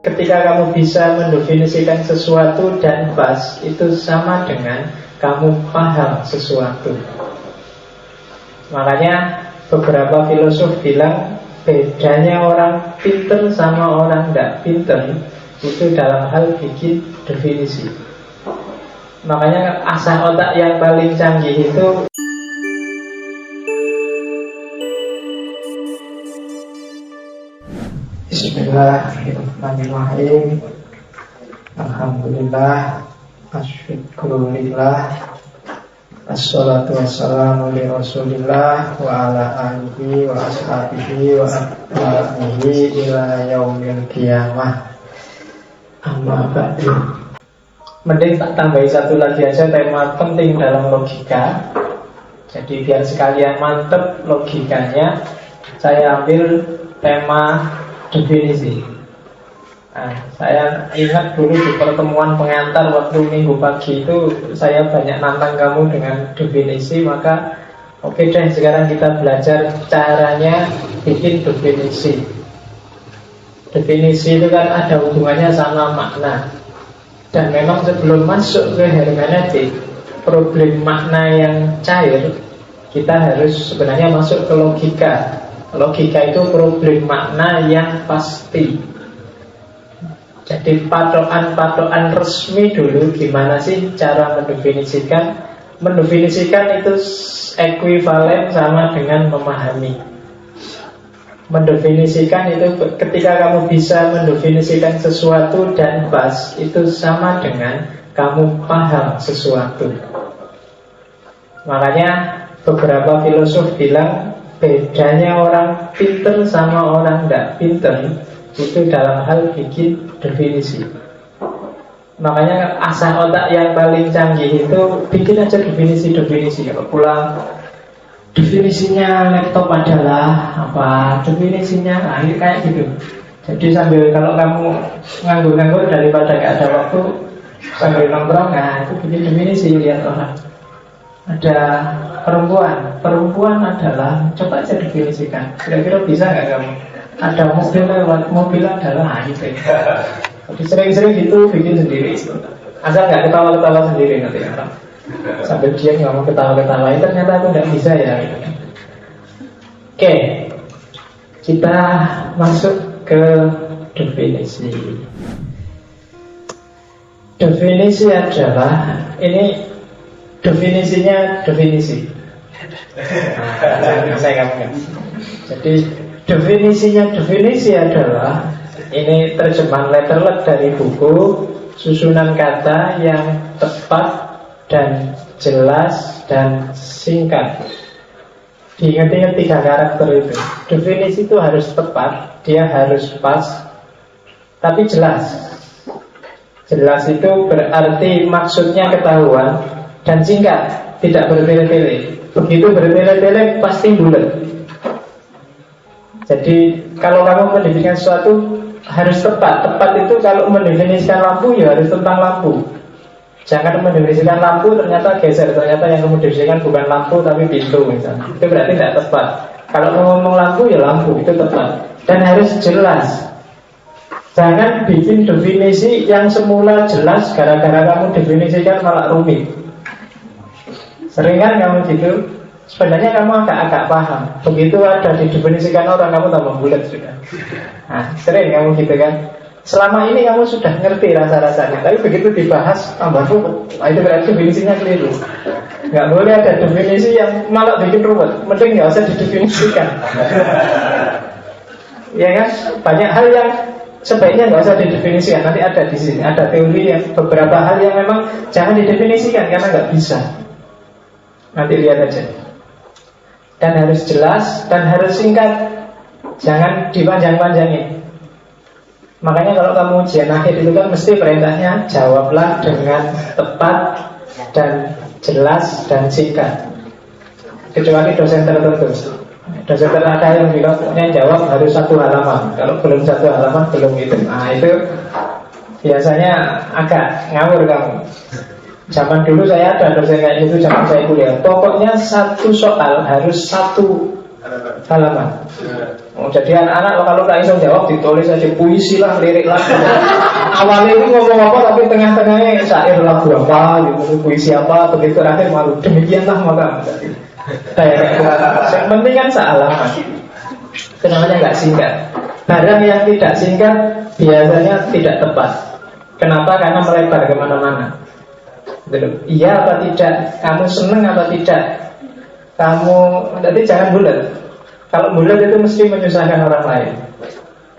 Ketika kamu bisa mendefinisikan sesuatu dan pas, itu sama dengan kamu paham sesuatu. Makanya beberapa filosof bilang bedanya orang pinter sama orang tidak pinter itu dalam hal bikin definisi. Makanya asah otak yang paling canggih itu Bismillahirrahmanirrahim. Alhamdulillah, asyukurillah, assalatu wassalamu li rasulillah wa ala alihi wa ashabihi wa atba'ihi ila yaumil qiyamah. Amma ba'du. Mending tak tambahi satu lagi aja tema penting dalam logika. Jadi biar sekalian mantep logikanya, saya ambil tema definisi. Nah, saya ingat dulu di pertemuan pengantar waktu minggu pagi itu saya banyak nantang kamu dengan definisi. Maka oke deh, sekarang kita belajar caranya bikin definisi. Definisi itu kan ada hubungannya sama makna. Dan memang sebelum masuk ke hermeneutik, problem makna yang cair, kita harus sebenarnya masuk ke logika. Logika itu problem makna yang pasti. Jadi patokan-patokan resmi dulu, gimana sih cara mendefinisikan? Mendefinisikan itu ekuivalen sama dengan memahami. Mendefinisikan itu ketika kamu bisa mendefinisikan sesuatu dan pas, itu sama dengan kamu paham sesuatu. Makanya beberapa filosof bilang bedanya orang pinter sama orang tidak pinter itu dalam hal bikin definisi. Makanya asah otak yang paling canggih itu bikin aja definisi-definisi. Kalau pulang, definisinya laptop adalah apa? Definisinya, nah ini kayak gitu. Jadi sambil kalau kamu nganggur-nganggur daripada gak ada waktu, sambil nongkrong, nah itu bikin definisi, lihat orang. Ada perempuan adalah, coba aja definisikan. Kira-kira bisa nggak kamu? Ada mobil lewat, mobil adalah gitu. Jadi sering-sering gitu bikin sendiri. Asal nggak ketawa-ketawa sendiri nanti orang. Sambil dia ngomong ketawa-ketawa, ternyata aku nggak bisa ya. Oke, kita masuk ke definisi. Definisi adalah ini. Definisinya definisi. Saya ngomong. Jadi definisinya definisi adalah ini terjemahan letterlet dari buku, susunan kata yang tepat dan jelas dan singkat. Diingat-ingat 3 karakter itu. Definisi itu harus tepat, dia harus pas, tapi jelas. Jelas itu berarti maksudnya ketahuan. Dan singkat, tidak bertele-tele. Begitu bertele-tele pasti bulat. Jadi kalau kamu mendefinisikan sesuatu harus tepat. Tepat itu kalau mendefinisikan lampu ya harus tentang lampu. Jangan mendefinisikan lampu ternyata geser. Ternyata yang kamu definisikan bukan lampu tapi pintu misalnya. Itu berarti tidak tepat. Kalau kamu ngomong lampu ya lampu, itu tepat. Dan harus jelas. Jangan bikin definisi yang semula jelas, gara-gara kamu definisikan malah rumit. Sering kan kamu gitu. Sebenarnya kamu agak paham. Begitu ada didefinisikan orang, kamu tambah bulat sudah. Nah, sering kamu gitu kan. Selama ini kamu sudah ngerti rasa-rasanya, tapi begitu dibahas tambah ruwet. Nah, itu berarti definisinya keliru. Nggak boleh ada definisi yang malah bikin ruwet. Mending nggak usah didefinisikan. Ya kan? Banyak hal yang sebaiknya nggak usah didefinisikan. Nanti ada di sini, ada teori yang beberapa hal yang memang jangan didefinisikan karena nggak bisa. Nanti lihat aja. Dan harus jelas dan harus singkat. Jangan dipanjang-panjangin. Makanya kalau kamu ujian akhir itu kan mesti perintahnya jawablah dengan tepat dan jelas dan singkat. Kecuali dosen tertentu. Dosen tertentu ada yang bilang pokoknya jawab harus 1 halaman. Kalau belum 1 halaman belum itu. Nah itu biasanya agak ngawur kamu. Zaman dulu saya ada dosen kayak gitu, zaman saya kuliah. Pokoknya 1 soal harus 1 halaman. Jadi anak-anak kalau nggak bisa jawab ditulis aja puisi lah, lirik lah. Awalnya itu ngomong apa tapi tengah-tengahnya syair lagu apa gitu, puisi apa, begitu terakhir malu demikianlah maka. Yang penting kan sealaman. Kenapa nggak singkat? Barang yang tidak singkat biasanya tidak tepat. Kenapa? Karena melebar kemana-mana. Iya apa tidak? Kamu seneng apa tidak? Kamu nanti jangan bulat. Kalau bulat itu mesti menyusahkan orang lain.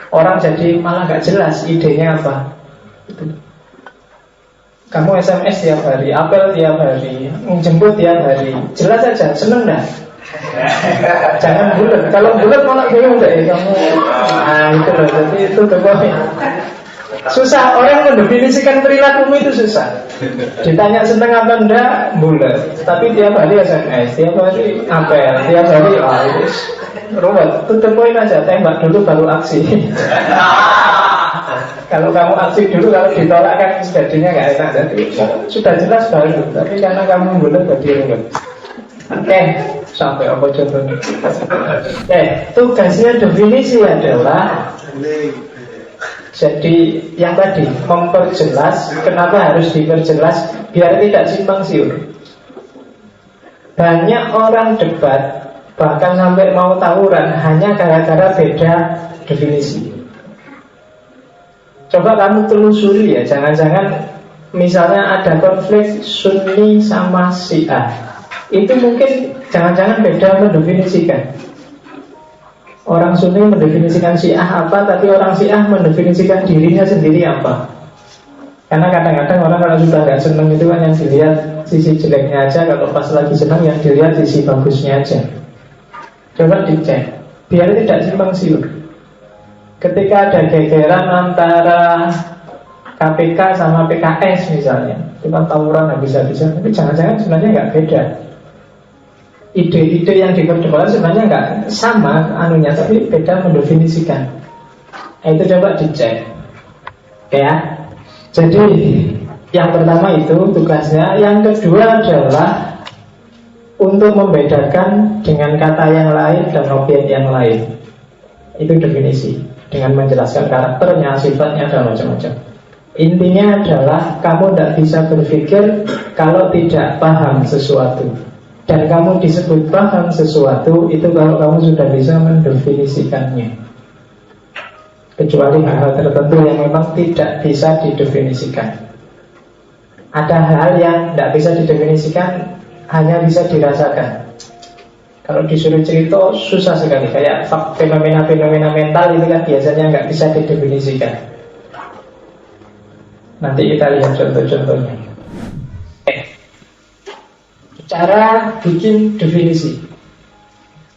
Orang jadi malah gak jelas idenya apa. Kamu SMS tiap hari, apel tiap hari, jemput tiap hari. Jelas saja, seneng dah. Jangan bulat. Kalau bulat malah bingung deh kamu. Nah itu loh. Jadi itu poin. Susah, orang mendefinisikan perilakumu itu susah. Ditanya seneng apa enggak, bulat. Tapi tiap hari SMS, tiap hari apel, tiap hari ruwet. Tutup poin aja, tembak dulu baru aksi. Kalau kamu aksi dulu, kalau ditolak kan jadinya nggak enak. Jadi sudah jelas baru. Tapi karena kamu bulat jadi ruwet. Oke, sampai apa contohnya? Tugasnya definisi adalah jadi yang tadi memperjelas. Kenapa harus diperjelas? Biar tidak simpang siur. Banyak orang debat bahkan sampai mau tawuran hanya gara-gara beda definisi. Coba kamu telusuri ya, jangan-jangan misalnya ada konflik Sunni sama Syiah. Itu mungkin jangan-jangan beda mendefinisikan. Orang Sunni mendefinisikan Syiah apa, tapi orang Syiah mendefinisikan dirinya sendiri apa. Karena kadang-kadang orang kalau sudah nggak senang itu kan yang dilihat sisi jeleknya aja, kalau pas lagi senang yang dilihat sisi bagusnya aja. Coba dicek, biar tidak simpang siur. Ketika ada gegeran antara KPK sama PKS misalnya, itu kan tawuran habis-habisan, tapi jangan-jangan sebenarnya nggak beda. Ide-ide yang diperdebatkan sebenarnya nggak sama anunya, tapi beda mendefinisikan. Itu coba dicek, ya. Jadi yang pertama itu tugasnya. Yang kedua adalah untuk membedakan dengan kata yang lain dan objek yang lain. Itu definisi, dengan menjelaskan karakternya, sifatnya, dan macam-macam. Intinya adalah kamu tidak bisa berpikir kalau tidak paham sesuatu. Dan kamu disebut paham sesuatu itu kalau kamu sudah bisa mendefinisikannya. Kecuali hal-hal tertentu yang memang tidak bisa didefinisikan. Ada hal yang tidak bisa didefinisikan, hanya bisa dirasakan. Kalau disuruh cerita susah sekali. Kayak fenomena-fenomena mental itu kan biasanya nggak bisa didefinisikan. Nanti kita lihat contoh-contohnya. Cara bikin definisi.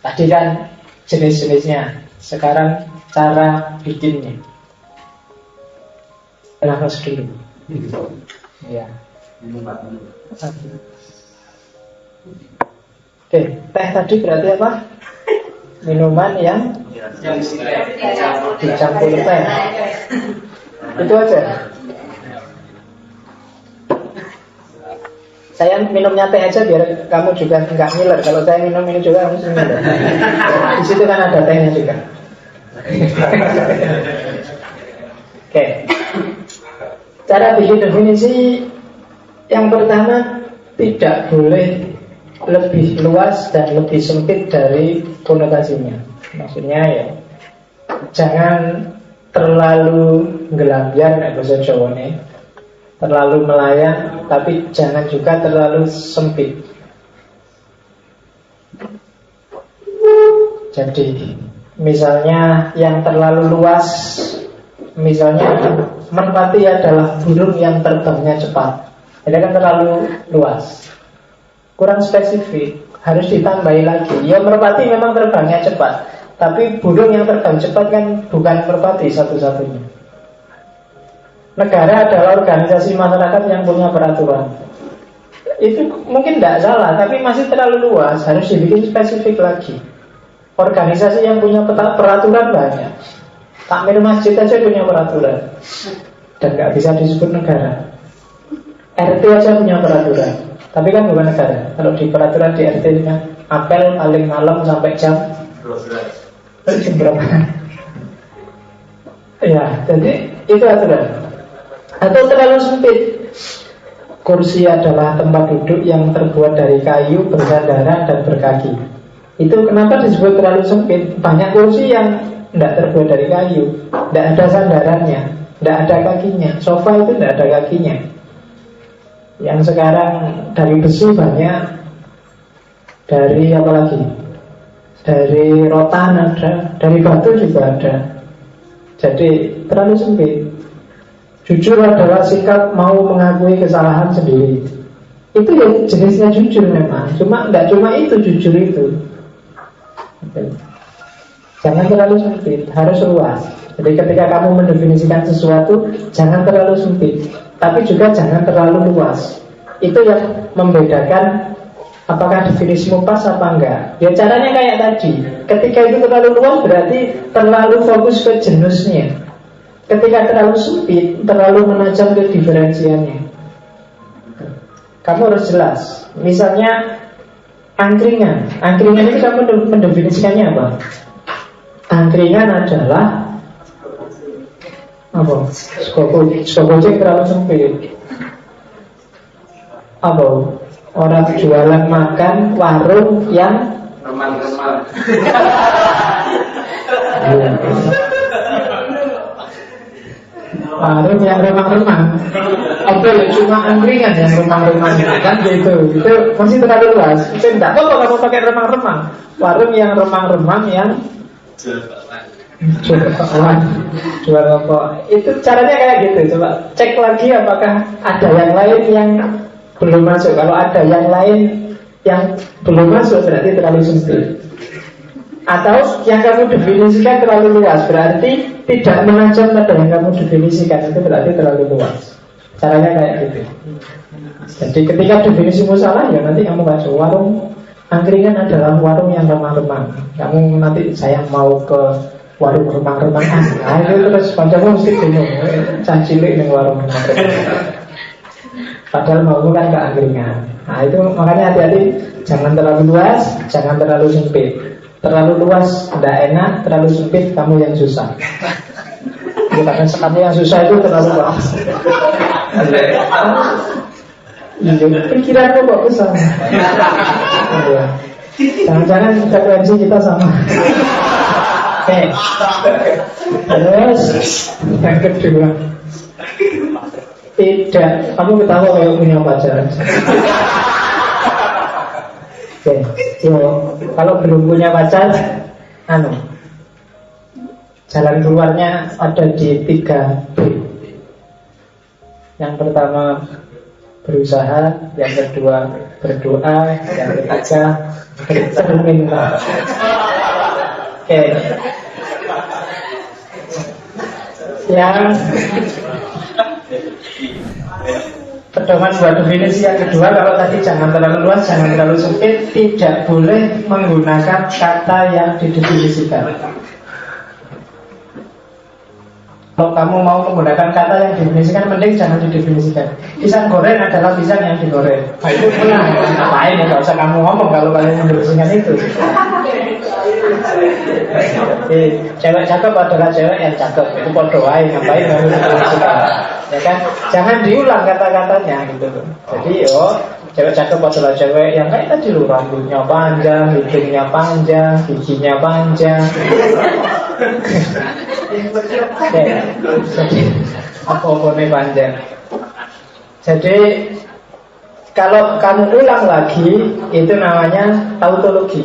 Tadi kan jenis-jenisnya, sekarang cara bikinnya. Nafas dulu. Ya. Oke, teh tadi berarti apa? Minuman yang dicampur teh. Itu aja. Saya minumnya teh aja biar kamu juga nggak ngiler. Kalau saya minum ini juga kamu ngiler. Di situ kan ada tehnya juga. Oke. Cara bikin definisi yang pertama, tidak boleh lebih luas dan lebih sempit dari konotasinya. Maksudnya ya, jangan terlalu gelambian kayak bahasa Jawa nih. Terlalu melayang, tapi jangan juga terlalu sempit. Jadi, misalnya yang terlalu luas, misalnya merpati adalah burung yang terbangnya cepat. Ini kan terlalu luas, kurang spesifik, harus ditambahi lagi. Ya merpati memang terbangnya cepat, tapi burung yang terbang cepat kan bukan merpati satu-satunya. Negara adalah organisasi masyarakat yang punya peraturan. Itu mungkin tidak salah, tapi masih terlalu luas, harus dibikin spesifik lagi. Organisasi yang punya peraturan banyak. Takmir masjid aja punya peraturan, dan nggak bisa disebut negara. RT aja punya peraturan, tapi kan bukan negara. Kalau di peraturan di RT kan apel paling malam sampai jam Jam berapa? Ya, jadi itu aturan. Atau terlalu sempit. Kursi adalah tempat duduk yang terbuat dari kayu, bersandaran dan berkaki. Itu kenapa disebut terlalu sempit? Banyak kursi yang tidak terbuat dari kayu, tidak ada sandarannya, tidak ada kakinya. Sofa itu tidak ada kakinya. Yang sekarang dari besi banyak, dari apa lagi? Dari rotan ada, dari batu juga ada. Jadi terlalu sempit. Jujur adalah sikap mau mengakui kesalahan sendiri. Itu ya jenisnya jujur memang. Tidak cuma itu jujur itu. Jangan terlalu sempit, harus luas. Jadi ketika kamu mendefinisikan sesuatu, jangan terlalu sempit, tapi juga jangan terlalu luas. Itu yang membedakan apakah definisimu pas apa enggak. Ya caranya kayak tadi. Ketika itu terlalu luas berarti terlalu fokus ke jenisnya. Ketika terlalu sempit, terlalu menajam ke diferensiannya. Kamu harus jelas. Misalnya angkringan. Angkringan itu kamu mendefinisikannya apa? Angkringan adalah apa? Skogojek terlalu sempit. Apa? Orang jualan makan warung yang remang-remang. Warung yang remang-remang. Apa ya cuma angkringan yang remang-remang kan gitu. Itu masih terlalu luas. Itu tidak apa kamu pakai remang-remang. Warung yang remang-remang yang jual rokok. Itu caranya kayak gitu. Coba cek lagi apakah ada yang lain yang belum masuk. Kalau ada yang lain yang belum masuk berarti terlalu sempit. Atau yang kamu definisikan terlalu luas, berarti tidak menajam pada yang kamu definisikan. Itu berarti terlalu luas. Caranya kayak gitu. Jadi ketika definisimu salah, ya nanti kamu masuk warung angkringan adalah warung yang remang-remang. Kamu nanti saya mau ke warung remang-remang. Nah itu terus panjangnya mesti bingung. Cacilik nih warung remang-remang. Padahal mau kan ke angkringan. Nah itu makanya hati-hati. Jangan terlalu luas, jangan terlalu sempit. Terlalu luas tidak enak, terlalu sempit kamu yang susah. Karena kamu yang susah itu terlalu luas. Pikiranmu kok kesana. Jangan-jangan frekuensi kita sama. Oke. Terus yang kedua, tidak. Kamu ketawa kayak punya pacar. Oke, kalau belum punya pacar, jalan keluarnya ada di 3B. Yang pertama berusaha, yang kedua berdoa, yang ketiga bercermin. Oke. Yang pedoman buat definisi yang kedua, kalau tadi jangan terlalu luas, jangan terlalu sempit, tidak boleh menggunakan kata yang didefinisikan. Kalau kamu mau menggunakan kata yang didefinisikan, mending jangan didefinisikan. Pisang goreng adalah pisang yang digoreng. Nah itu benar. Ngapain ya, gak usah kamu ngomong kalau kalian mendefinisikan itu. Cewek cakep adalah cewek yang cakep. Itu podoai, ngapain kamu mendefinisikan? Ya kan, jangan diulang kata-katanya gitu. Jadi cewek cakep adalah cewek yang kayak tadi loh, rambutnya panjang, hidungnya panjang, giginya panjang. Jadi apa-apanya panjang. Jadi kalau kamu ulang lagi, itu namanya tautologi.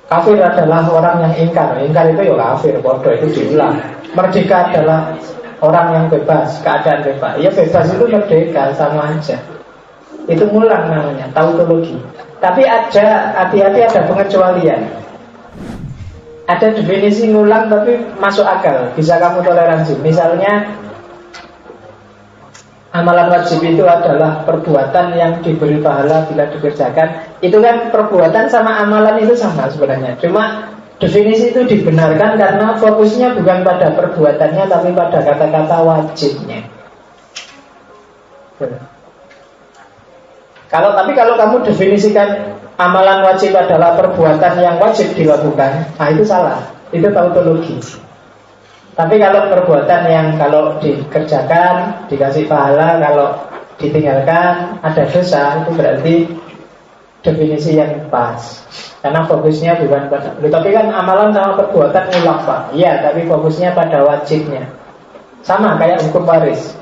Kafir adalah orang yang ingkar. Ingkar itu ya kafir, bodoh, itu diulang. Merdeka adalah orang yang bebas, keadaan bebas. Ya bebas itu merdeka, sama aja. Itu ngulang namanya, tautologi. Tapi ada, hati-hati ada pengecualian. Ada definisi ngulang tapi masuk akal, bisa kamu toleransi. Misalnya amalan wajib itu adalah perbuatan yang diberi pahala bila dikerjakan. Itu kan perbuatan sama amalan itu sama sebenarnya. Cuma definisi itu dibenarkan karena fokusnya bukan pada perbuatannya, tapi pada kata-kata wajibnya. Kalau kamu definisikan amalan wajib adalah perbuatan yang wajib dilakukan, nah itu salah, itu tautologi. Tapi kalau perbuatan yang kalau dikerjakan dikasih pahala, kalau ditinggalkan ada dosa, itu berarti definisi yang pas. Karena fokusnya bukan pada, tapi kan amalan sama perbuatan ngulang Pak. Iya, tapi fokusnya pada wajibnya. Sama kayak hukum waris.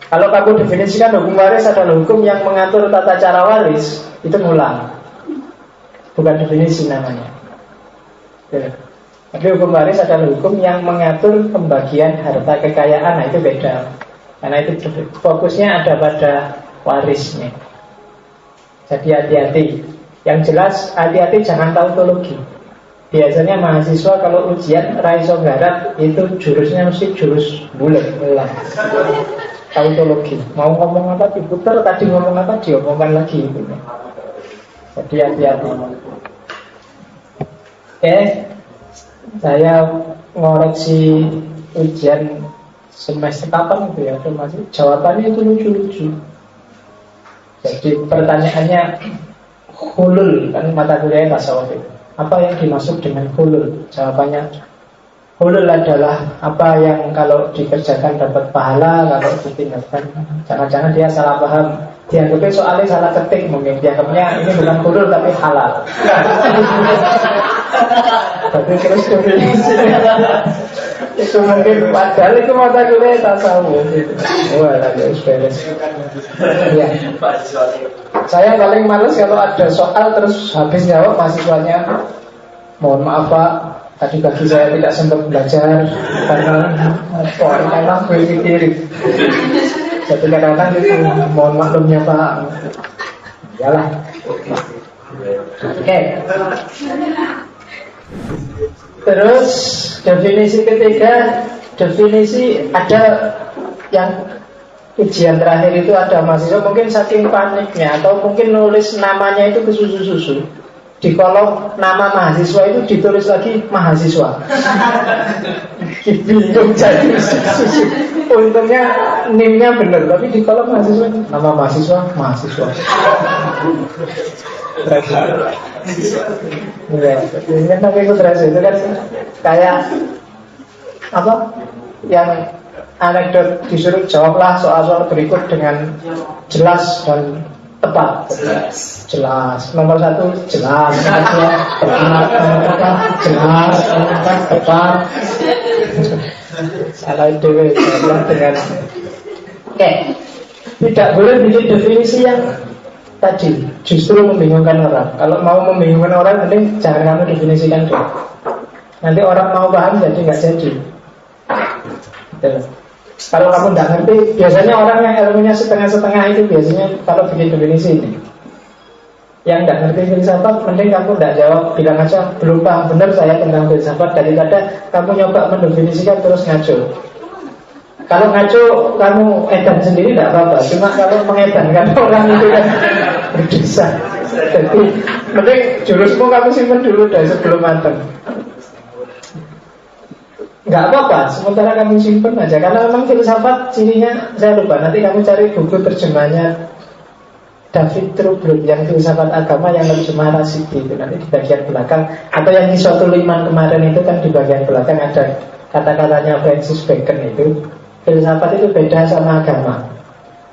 Kalau kamu definisikan hukum waris adalah hukum yang mengatur tata cara waris, itu ngulang, bukan definisi namanya. Ya. Tapi hukum waris adalah hukum yang mengatur pembagian harta kekayaan, nah itu beda. Karena itu fokusnya ada pada warisnya. Jadi hati-hati. Yang jelas hati-hati jangan tautologi. Biasanya mahasiswa kalau ujian raiso garap itu jurusnya mesti jurus bulat ngulang. Tautologi. Mau ngomong apa diputar, tadi ngomong apa diomongkan lagi gitu. Jadi hati-hati. Saya ngoreksi ujian semester kapan itu ya, masih jawabannya itu lucu-lucu. Jadi pertanyaannya hulul, kan mata kuliah tasawuf itu. Apa yang dimaksud dengan hulul? Jawabannya hulul adalah apa yang kalau dikerjakan dapat pahala, kalau ditinggalkan. Jangan-jangan dia salah paham. Dianggapnya soalnya salah ketik mungkin. Dianggapnya ini bukan hulul tapi halal. Tapi terus definisi itu mungkin padahal itu mata kuliah tasawuf gitu. Wah, lagi beres. Ya. Saya paling males kalau ada soal terus habis jawab mahasiswanya, mohon maaf Pak, tadi pagi saya tidak sempat belajar karena berpikir. Jadi kadang-kadang itu mohon maklumnya Pak. Yalah. Oke. Terus definisi ketiga, definisi ada yang ujian terakhir itu ada mahasiswa mungkin saking paniknya atau mungkin nulis namanya itu ke susu-susu. Di kolom nama mahasiswa itu ditulis lagi mahasiswa. Bingung jadi susu. Untungnya NIM-nya benar, tapi di kolom mahasiswa nama mahasiswa mahasiswa. Iya, ini tapi itu terasa itu kan kayak apa? Yang anekdot disuruh jawablah soal-soal berikut dengan jelas dan tepat. Jelas. Nomor 1 jelas. Nomor 2 jelas. Nomor 4 tepat. Salah itu dengan. Oke. Tidak boleh bikin definisi yang tadi justru membingungkan orang. Kalau mau membingungkan orang, mending jangan kamu definisikan dulu. Nanti orang mau paham jadi nggak jadi. Betul. Kalau kamu nggak ngerti, biasanya orang yang ilmunya setengah-setengah itu biasanya kalau bikin definisi ini. Yang nggak ngerti filsafat, mending kamu nggak jawab, bilang aja belum paham benar saya tentang filsafat, daripada kamu nyoba mendefinisikan terus ngaco. Kalau ngaco kamu edan sendiri tidak apa-apa, cuma kalau mengedankan orang itu kan berdosa. Jadi mending jurusmu kamu simpan dulu dari sebelum matang. Nggak apa-apa, sementara kamu simpan aja. Karena memang filsafat cirinya, saya lupa, nanti kamu cari buku terjemahnya David Trubrut yang filsafat agama yang terjemah Rasidi itu nanti di bagian belakang. Atau yang Isotul Iman kemarin itu kan di bagian belakang ada kata-katanya Francis Bacon itu. Filsafat itu beda sama agama.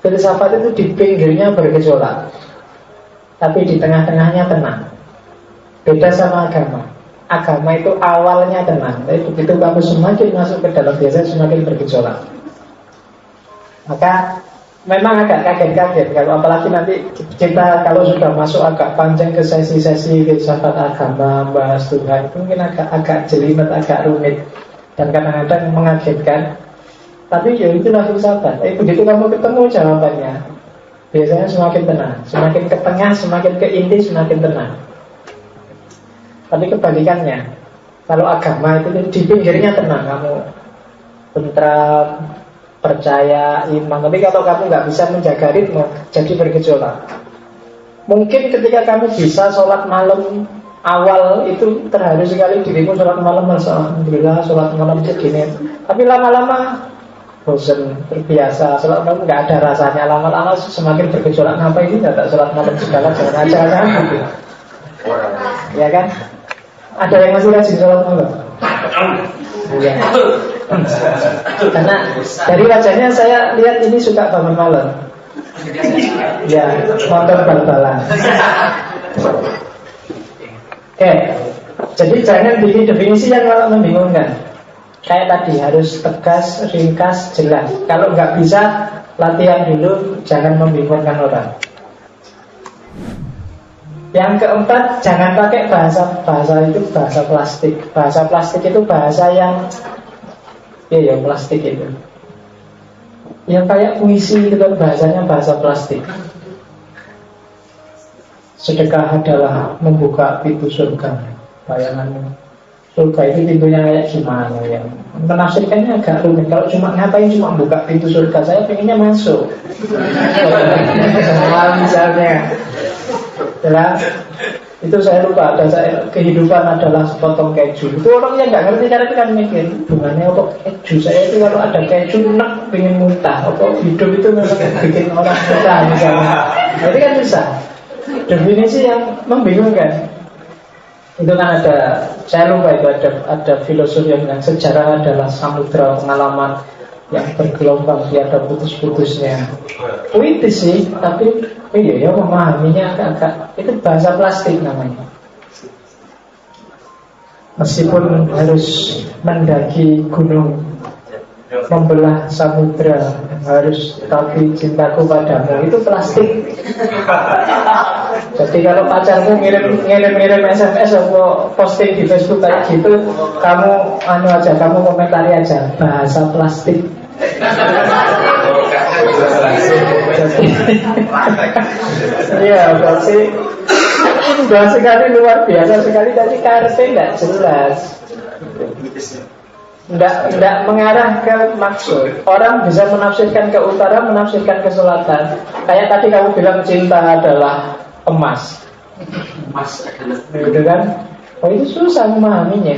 Filsafat itu di pinggirnya bergejolak, tapi di tengah-tengahnya tenang. Beda sama agama. Agama itu awalnya tenang, tapi begitu kamu semakin masuk ke dalam biasa semakin bergejolak. Maka memang agak kaget-kaget kalau apalagi nanti kita kalau sudah masuk agak panjang ke sesi-sesi filsafat agama, bahas Tuhan, itu mungkin agak jelimet, agak rumit dan kadang-kadang mengagetkan. Tapi ya itulah filsafat. Begitu kamu ketemu jawabannya, biasanya semakin tenang. Semakin ke tengah, semakin ke inti, semakin tenang. Tapi kebalikannya, kalau agama itu di pinggirnya tenang, kamu tentram, percaya, iman. Tapi kalau kamu nggak bisa menjaga ritme, jadi bergejolak. Mungkin ketika kamu bisa sholat malam awal itu terharu sekali dirimu sholat malam, alhamdulillah sholat malam segini. Tapi lama-lama bosan, terbiasa sholat malam nggak ada rasanya, lama-lama semakin bergejolak, ngapain ini nggak sholat malam segala jangan gitu. Ya kan? Ada yang masih rajin sholat malam? Iya. Karena dari wajahnya saya lihat ini suka bangun malam. Ya, nonton bal-balan. Oke, jadi jangan bikin definisi yang malah membingungkan. Kayak tadi harus tegas, ringkas, jelas. Kalau nggak bisa, latihan dulu, jangan membingungkan orang. Yang keempat, jangan pakai bahasa itu bahasa plastik. Bahasa plastik itu bahasa yang ya plastik itu. Yang kayak puisi itu kan bahasanya bahasa plastik. Sedekah adalah membuka pintu surga. Bayangannya surga itu pintunya kayak gimana ya? Menafsirkannya agak rumit. Kalau cuma ngapain cuma buka pintu surga, saya pengennya masuk. Misalnya adalah itu saya lupa ada saya kehidupan adalah sepotong keju. Itu orang yang nggak ngerti karena itu kan mikir hubungannya apa keju. Saya itu kalau ada keju enak pengen muntah. Apa hidup itu memang bikin orang muntah misalnya. Jadi kan bisa definisi yang membingungkan. Itu kan ada, saya lupa itu ada filosofi yang bilang sejarah adalah samudra pengalaman yang bergelombang, tiada putus-putusnya. Puitis sih, tapi ya memahaminya agak-agak itu bahasa plastik namanya. Meskipun harus mendaki gunung, membelah samudra, harus tapi cintaku padamu, itu plastik. Jadi kalau pacarmu ngirim SMS atau posting di Facebook kayak gitu, kamu kamu komentari aja bahasa plastik. Iya, berarti indah sekali, luar biasa sekali. Tadi KRT tidak jelas, tidak mengarah ke maksud. Orang bisa menafsirkan ke utara, menafsirkan ke selatan. Kayak tadi kamu bilang cinta adalah emas. Emas adalah, gitu kan? Oh, itu susah memahaminya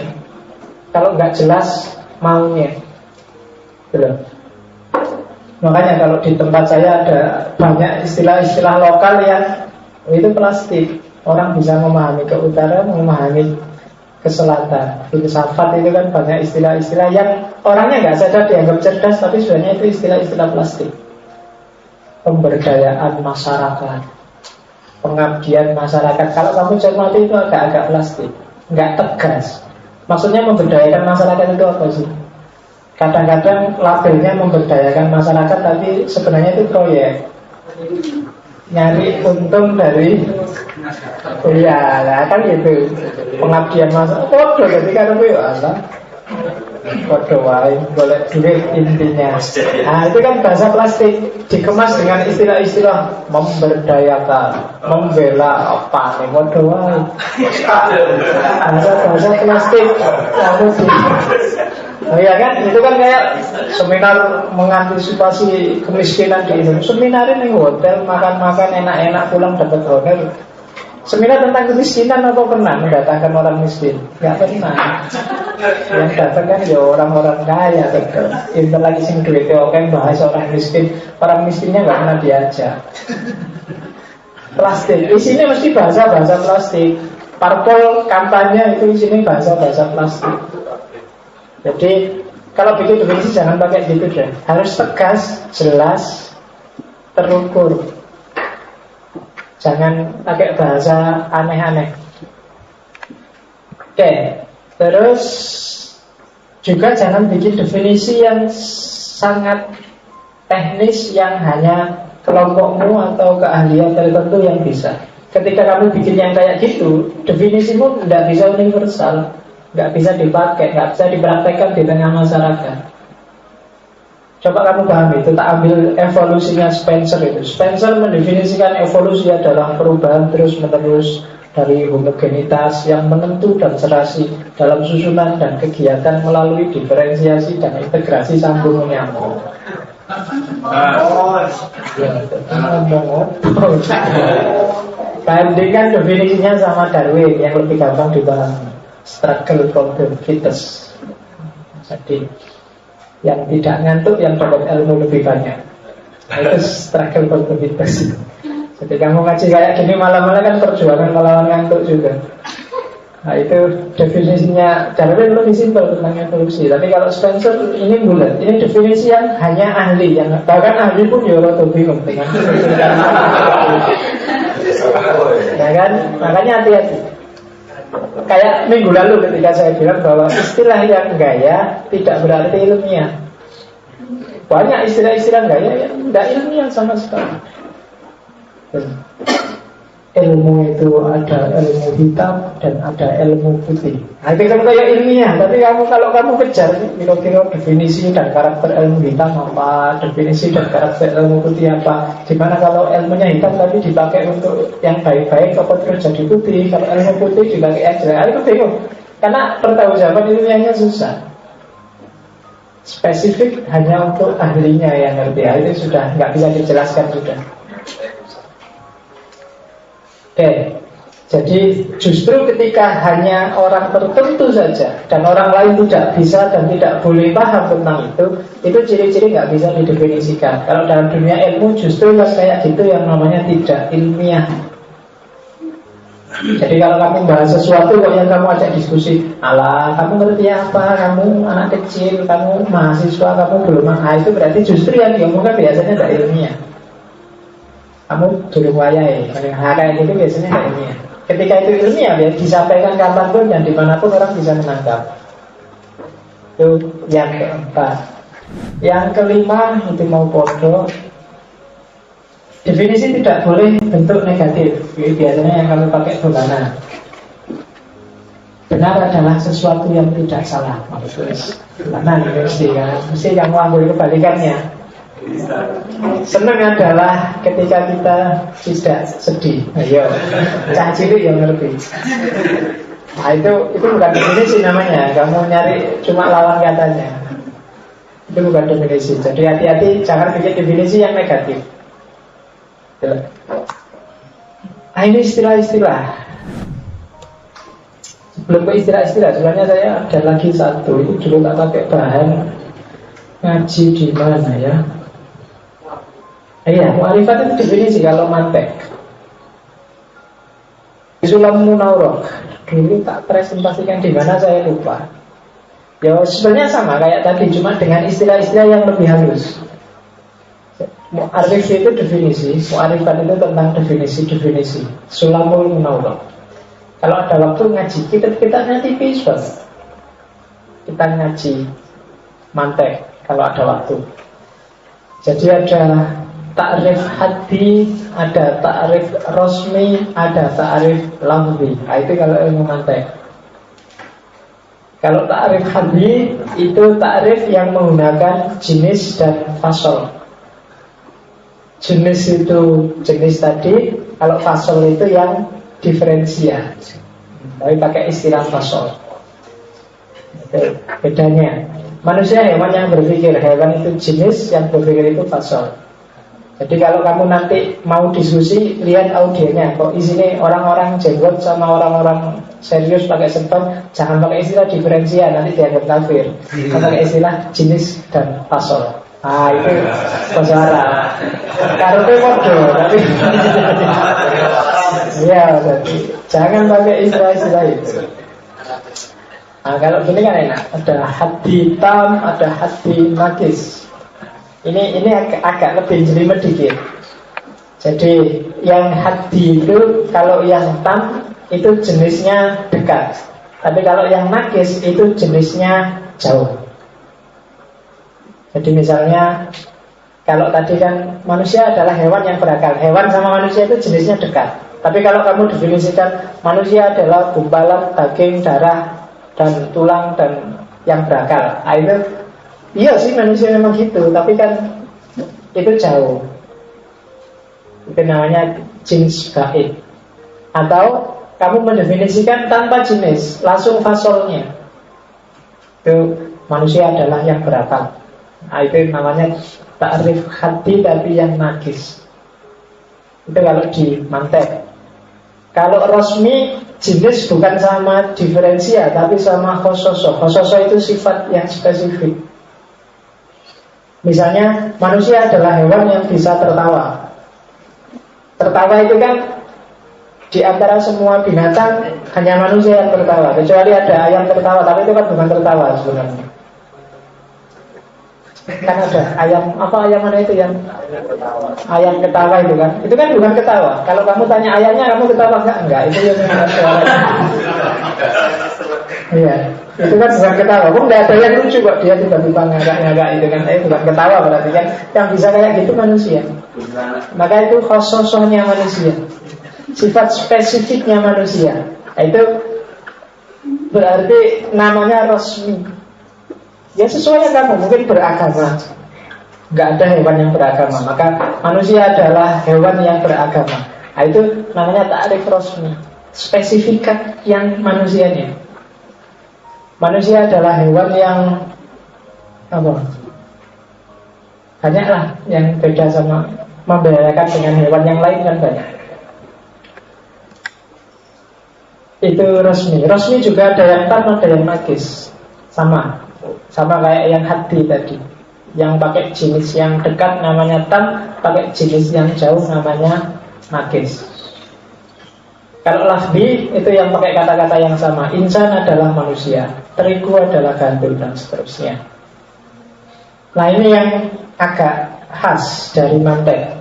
kalau nggak jelas maunya. Belum. Makanya kalau di tempat saya ada banyak istilah-istilah lokal yang itu plastik. Orang bisa memahami ke utara, memahami ke selatan. Filsafat itu kan banyak istilah-istilah yang orangnya nggak sadar dianggap cerdas, tapi sebenarnya itu istilah-istilah plastik. Pemberdayaan masyarakat, pengabdian masyarakat. Kalau kamu cermati itu agak-agak plastik, nggak tegas. Maksudnya memberdayakan masyarakat itu apa sih? Kadang-kadang labelnya memberdayakan masyarakat, tapi sebenarnya itu proyek nyari untung dari kan gitu. Pengabdian masyarakat bodoh ketika itu Allah bodoh wae boleh duit intinya. Nah itu kan bahasa plastik dikemas dengan istilah-istilah memberdayakan, membela apa nih, bodoh wae bahasa plastik. Oh iya kan, itu kan kayak seminar mengantisipasi kemiskinan di Indonesia. Seminar ini hotel, makan-makan enak-enak, pulang dapat hotel. Seminar tentang kemiskinan apa pernah mendatangkan orang miskin? Gak pernah. Yang datang kan ya orang-orang kaya, betul. Inter lagi sing duitnya, oke bahas orang miskin. Orang miskinnya gak pernah diajak. Plastik, isinya mesti bahasa-bahasa plastik. Parpol kampanye itu isinya bahasa-bahasa plastik. Jadi kalau bikin definisi jangan pakai gitu deh. Harus tegas, jelas, terukur. Jangan pakai bahasa aneh-aneh. Oke, terus juga jangan bikin definisi yang sangat teknis yang hanya kelompokmu atau keahlian tertentu yang bisa. Ketika kamu bikin yang kayak gitu, definisimu tidak bisa universal, nggak bisa dipakai, nggak bisa dipraktekkan di tengah masyarakat. Coba kamu pahami itu, tak ambil evolusinya Spencer itu. Spencer mendefinisikan evolusi adalah perubahan terus-menerus dari homogenitas yang menentu dan serasi dalam susunan dan kegiatan melalui diferensiasi dan integrasi sambung menyambung. Bandingkan definisinya sama Darwin yang lebih gampang dipahami. Struggle problem fetus. Jadi Yang tidak ngantuk, yang dapat ilmu lebih banyak. Nah, itu struggle kontinuitas. Jadi kamu ngaji kayak gini malam-malam kan perjuangan melawan ngantuk juga. Nah itu definisinya Darwin lebih simpel tentang evolusi. Tapi kalau Spencer ini bulat. Ini definisi yang hanya ahli, yang bahkan ahli pun ya roto bingung dengan ya kan? Makanya hati-hati. Kayak minggu lalu ketika saya bilang bahwa istilah yang gaya tidak berarti ilmiah. Banyak istilah-istilah gaya yang tidak ilmiah sama sekali. Ilmu itu ada ilmu hitam dan ada ilmu putih. Nah, itu kan kayak ilmiah. Tapi kalau kamu kejar kira-kira definisi dan karakter ilmu hitam apa, definisi dan karakter ilmu putih apa. Gimana kalau ilmunya hitam tapi dipakai untuk yang baik-baik, apa terus jadi putih? Kalau ilmu putih dipakai yang jelek, itu bingung. Karena pertanggungjawaban ilmiahnya susah. Spesifik hanya untuk ahlinya yang ngerti. Itu sudah nggak bisa dijelaskan sudah. Oke, jadi justru ketika hanya orang tertentu saja dan orang lain tidak bisa dan tidak boleh paham tentang itu ciri-ciri nggak bisa didefinisikan. Kalau dalam dunia ilmu justru kayak gitu yang namanya tidak ilmiah. Jadi kalau kamu bahas sesuatu kok yang kamu ajak diskusi, alah kamu ngerti apa, kamu anak kecil, kamu mahasiswa, kamu belum itu berarti justru yang diomongkan biasanya tidak ilmiah. Kamu dulu wayai, kayak itu biasanya tidak ilmiah. Ketika itu ilmiah, ya disampaikan kapanpun dan dimanapun orang bisa menangkap. Itu yang keempat. Yang kelima itu mau podo. Definisi tidak boleh bentuk negatif. Jadi biasanya yang kami pakai dolanan. Benar adalah sesuatu yang tidak salah. Maksudnya dolanan mesti kamu ambil kebalikannya. Senang adalah ketika kita tidak sedih. Ayo, cah cilik yang ngerti. Nah itu bukan definisi namanya. Kamu nyari cuma lawan katanya. Itu bukan definisi. Jadi hati-hati jangan bikin definisi yang negatif. Nah ini istilah-istilah. Sebelum ke istilah-istilah, sebenarnya saya ada lagi satu. Itu dulu tak pakai bahan ngaji di mana ya? Iya, mu'arifat itu definisi kalau mantek. Sulam Munawwarah dulu tak presentasikan di mana saya lupa. Ya sebenarnya sama kayak tadi, cuma dengan istilah-istilah yang lebih halus. Mu'arif itu definisi, mu'arifat itu tentang definisi. Sulamul Munawwarah. Kalau ada waktu ngaji, kita nanti bisa. Kita ngaji mantek kalau ada waktu. Jadi ada ta'rif haddi, ada ta'rif rosmi, ada ta'rif lafzi. Nah, itu kalau ilmu mantek. Kalau ta'rif haddi itu ta'rif yang menggunakan jenis dan fasol. Jenis itu jenis tadi, kalau fasol itu yang diferensial. Tapi pakai istilah fasol. Itu bedanya. Manusia hewan yang berpikir, hewan itu jenis, yang berpikir itu fasol. Jadi kalau kamu nanti mau diskusi, lihat audiennya. Kok isinya orang-orang jenggot sama orang-orang serius pakai sempat, jangan pakai istilah diferensial, nanti dianggap kafir. Pakai istilah jenis dan fasol. Ah itu bahasa Arab. Karena kode, tapi ya, jangan pakai istilah-istilah itu. Nah kalau gini kan enak. Ada haddi tam, ada haddi nakis. Ini agak lebih jelimet dikit. Jadi yang haddi itu, kalau yang tam itu jenisnya dekat. Tapi kalau yang nakis itu jenisnya jauh. Jadi misalnya kalau tadi kan manusia adalah hewan yang berakal. Hewan sama manusia itu jenisnya dekat. Tapi kalau kamu definisikan manusia adalah gumpalan daging, darah, dan tulang dan yang berakal. Nah, itu iya sih manusia memang gitu, tapi kan itu jauh. Itu namanya jenis gaib. Atau kamu mendefinisikan tanpa jenis, langsung fasolnya. Itu manusia adalah yang berakal. Nah, itu namanya ta'rif haddi tapi yang nakis. Itu kalau di mantek. Kalau resmi jenis bukan sama diferensial tapi sama khososo. Khososo itu sifat yang spesifik. Misalnya manusia adalah hewan yang bisa tertawa. Tertawa itu kan di antara semua binatang hanya manusia yang tertawa, kecuali ada ayam tertawa, tapi itu kan bukan tertawa sebenarnya. Kan ada ayam, apa ayam mana itu yang ayam ketawa itu kan bukan ketawa. Kalau kamu tanya ayamnya, kamu ketawa enggak? Itu yang suara. Iya, itu kan bukan ketawa. Kok enggak ada yang lucu kok dia tiba-tiba ngagak-ngagak itu kan? Bukan ketawa berarti kan. Yang bisa kayak gitu manusia. Maka itu khososohnya manusia, sifat spesifiknya manusia. Nah, itu berarti namanya resmi. Ya sesuai yang kamu, mungkin beragama. Nggak ada hewan yang beragama, maka manusia adalah hewan yang beragama. Nah, itu namanya ta'rif resmi, spesifikat yang manusianya. Manusia adalah hewan yang apa? Banyaklah yang beda sama, membedakan dengan hewan yang lain kan banyak. Itu resmi. Resmi juga ada yang tam, ada yang magis. Sama kayak yang hati tadi. Yang pakai jenis yang dekat namanya tam, pakai jenis yang jauh namanya magis. Kalau lafzi itu yang pakai kata-kata yang sama. Insan adalah manusia, terigu adalah gandul, dan seterusnya. Nah ini yang agak khas dari mantek.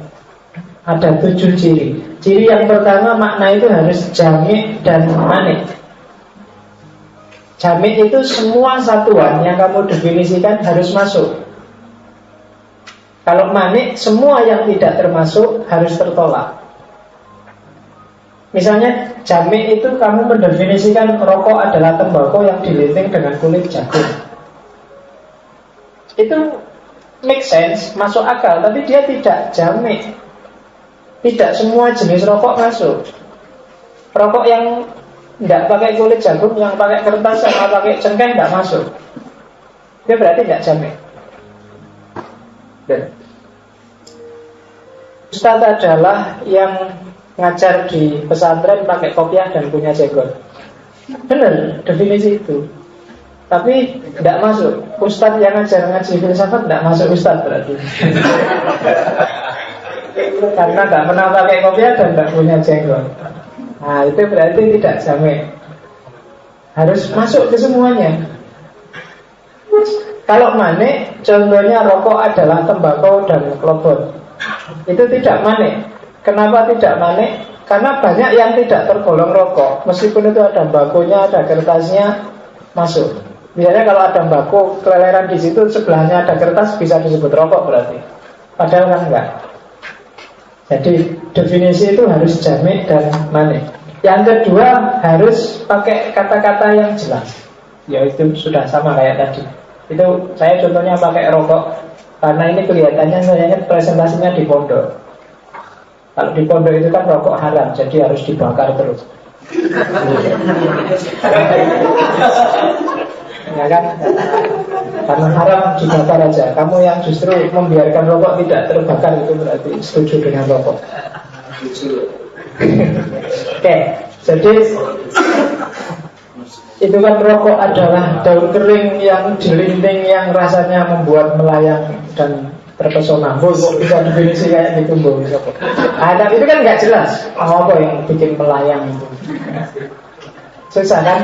Ada 7 ciri. Ciri yang pertama, makna itu harus jami' dan manik. Jami' itu semua satuan yang kamu definisikan harus masuk. Kalau manik, semua yang tidak termasuk harus tertolak. Misalnya jami' itu kamu mendefinisikan rokok adalah tembakau yang dilinting dengan kulit jagung. Itu make sense, masuk akal, tapi dia tidak jami'. Tidak semua jenis rokok masuk. Rokok yang tidak pakai kulit jagung, yang pakai kertas sama pakai cengkeh tidak masuk. Dia berarti tidak jami'. Ustaz adalah yang ngajar di pesantren pakai kopiah dan punya jenggot. Benar definisi itu. Tapi tidak masuk. Ustaz yang ngajar ngaji filsafat tidak masuk ustaz berarti. Karena tidak pernah pakai kopiah dan tidak punya jenggot. Nah itu berarti tidak jami'. Harus masuk ke semuanya. Kalau manik, contohnya rokok adalah tembakau dan klobot. Itu tidak manik. Kenapa tidak manik? Karena banyak yang tidak tergolong rokok. Meskipun itu ada bakunya, ada kertasnya, masuk. Misalnya kalau ada baku keleleran di situ, sebelahnya ada kertas, bisa disebut rokok berarti. Padahal kan enggak. Jadi definisi itu harus jami' dan manik. Yang kedua harus pakai kata-kata yang jelas. Yaitu sudah sama kayak tadi. Itu saya contohnya pakai rokok, karena ini kelihatannya saya presentasinya di pondok. Kalau di pondok itu kan rokok haram, jadi harus dibakar terus. Ya kan? Karena haram dibakar aja. Kamu yang justru membiarkan rokok tidak terbakar, itu berarti setuju dengan rokok. Oke, jadi itu kan rokok adalah daun kering yang dilinting, yang rasanya membuat melayang dan terpesona. Kok bisa definisi kayak gitu, Bu? Tapi itu kan nggak jelas apa yang bikin melayang itu. Susah kan?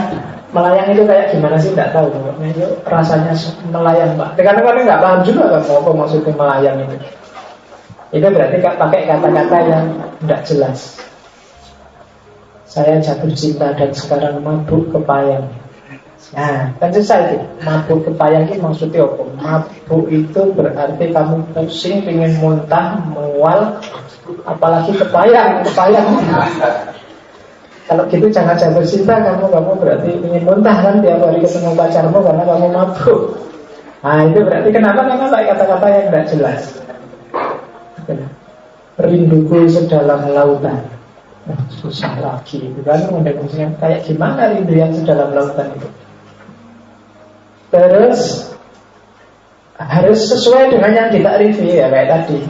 Melayang itu kayak gimana sih? Nggak tahu. Itu rasanya melayang, Pak. Kadang-kadang nggak paham juga kan apa maksudnya melayang itu. Itu berarti pakai kata-kata yang nggak jelas. Saya jatuh cinta dan sekarang mabuk kepayang. Nah, kan selesai itu. Mabuk kepayang itu maksudnya apa? Mabuk itu berarti kamu pusing, pengen muntah, mual, apalagi kepayang. Kalau gitu jangan jatuh cinta, kamu berarti ingin muntah kan tiap hari ketemu pacarmu karena kamu mabuk. Nah itu berarti kenapa pakai kata-kata yang tidak jelas. Rinduku sedalam lautan. Susah lagi itu kan, mendefinisikan kayak gimana rindu yang sedalam lautan itu. Terus harus sesuai dengan yang ditakrifi ya kayak tadi.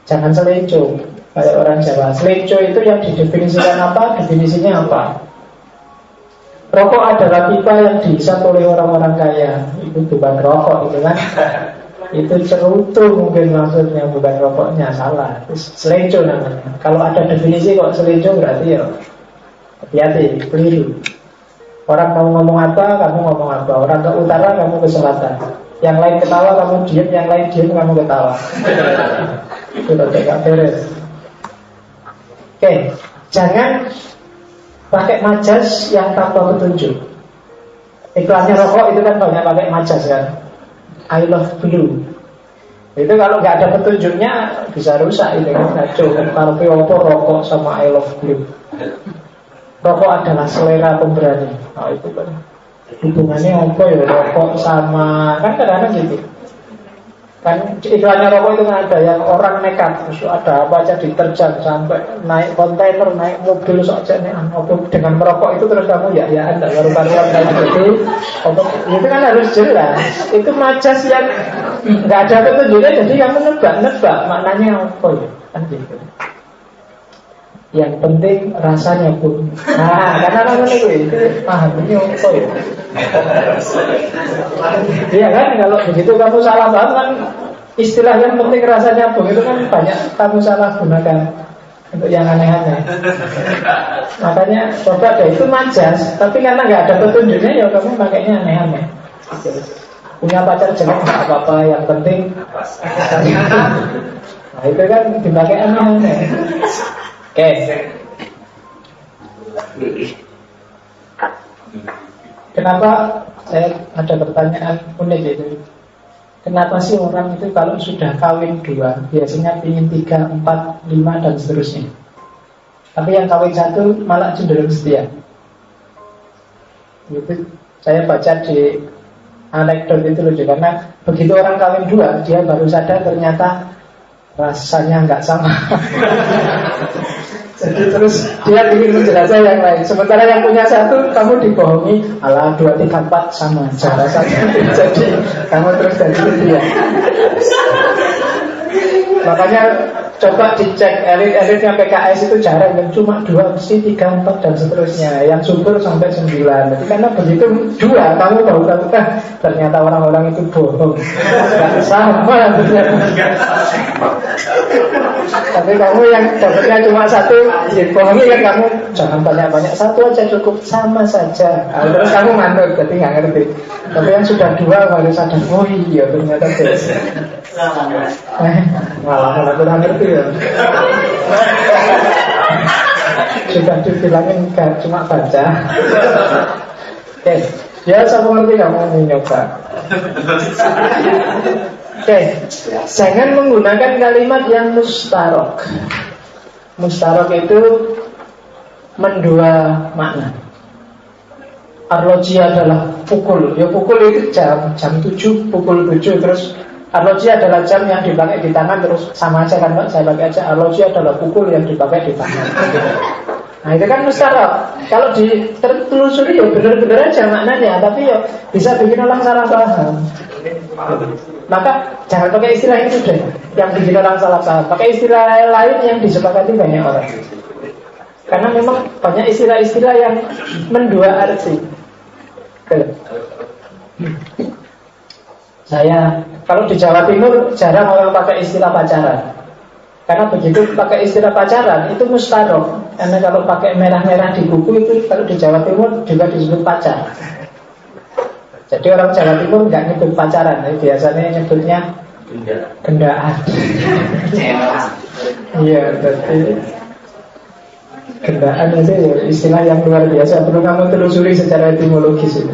Jangan seleco kayak orang Jawa. Seleco itu yang didefinisikan apa, definisinya apa. Rokok adalah pipa yang dihisap oleh orang-orang kaya. Itu bukan rokok itu kan. Itu cerutu mungkin maksudnya, bukan rokoknya, salah. Selenco namanya. Kalau ada definisi kok selenco berarti ya hati-hati, keliru. Orang mau ngomong apa, kamu ngomong apa. Orang ke utara, kamu ke selatan. Yang lain ketawa, kamu diam. Yang lain diam, kamu ketawa. Itu tidak beres. Oke, jangan pakai majas yang tanpa petunjuk. Iklannya rokok itu kan banyak pakai majas kan. I love blue. Itu kalau nggak ada petunjuknya bisa rusak itu kan. Ngaco. Kalau rokok sama I love blue. Rokok adalah selera pemberani. Oh itu kan hubungannya apa ya rokok sama, kan kadang-kadang gitu. Kan iklannya rokok itu kan ada yang orang nekat, terus ada apa aja diterjang sampai naik kontainer, naik mobil saja nih, dengan merokok itu terus kamu ya anda baru-baruan kayak gitu. Itu kan harus jelas. Itu majas yang nggak ada petunjuknya, jadi kamu nebak maknanya apa ya kan gitu. Yang penting rasanya pun. Nah, karena namanya itu pahamnya apa ya? Iya kan, kalau begitu kamu salah paham kan, istilah yang penting rasanya pun itu kan banyak kamu salah gunakan untuk yang aneh-aneh. Makanya coba deh, itu majas, tapi karena nggak ada petunjuknya ya kamu pakainya aneh-aneh. Punya pacar jelek nggak apa-apa, yang penting. Nah itu kan dipakai aneh-aneh. Oke. Kenapa saya ada pertanyaan unik itu? Kenapa sih orang itu kalau sudah kawin 2 biasanya ingin 3, 4, 5 dan seterusnya? Tapi yang kawin 1 malah cenderung setia. Itu saya baca di anekdot itu lucu, karena begitu orang kawin 2 dia baru sadar ternyata rasanya nggak sama. Jadi terus dia ingin menjelajah yang lain. Sementara yang punya 1 kamu dibohongi, alah 2, 3, 4 sama aja rasanya. Jadi kamu terus dari dia. Makanya coba dicek elit-elitnya PKS itu jarang, yang cuma 2, mesti 3, 4 dan seterusnya. Yang subur sampai 9. Jadi karena begitu 2 kamu baru tahu ternyata orang-orang itu bohong. Gak sama ternyata. Tapi kamu yang dapatnya cuma 1 dibohongi kan, kamu jangan banyak-banyak, 1 aja cukup, sama saja. Terus kamu ngantuk, jadi nggak ngerti. Tapi yang sudah 2 baru sadar, oh iya ternyata beda. Malah kurang ngerti ya. Sudah dibilangin kan cuma baca. Oke, ya saya mengerti kamu nyoba. Oke, jangan menggunakan kalimat yang mustarok. Mustarok itu mendua makna. Arloji adalah pukul. Ya pukul itu jam 7, pukul 7. Terus arloji adalah jam yang dipakai di tangan. Terus sama aja kan Pak, saya pakai aja arloji adalah pukul yang dipakai di tangan. Nah itu kan mustarok. Kalau ditelusuri ya benar-benar aja maknanya, tapi ya bisa bikin orang salah paham. Maka jangan pakai istilah itu deh, yang bikin orang salah paham. Pakai istilah lain yang disepakati banyak orang. Karena memang banyak istilah-istilah yang mendua arti. Saya kalau di Jawa Timur jarang orang pakai istilah pacaran. Karena begitu pakai istilah pacaran itu mustarok. Karena kalau pakai merah-merah di buku itu kalau di Jawa Timur juga disebut pacar. Jadi orang Jawa Timur nggak nyebut pacaran, biasanya nyebutnya gendaan. Iya, jadi gendaan itu istilah yang luar biasa. Perlu kamu telusuri secara etimologis itu.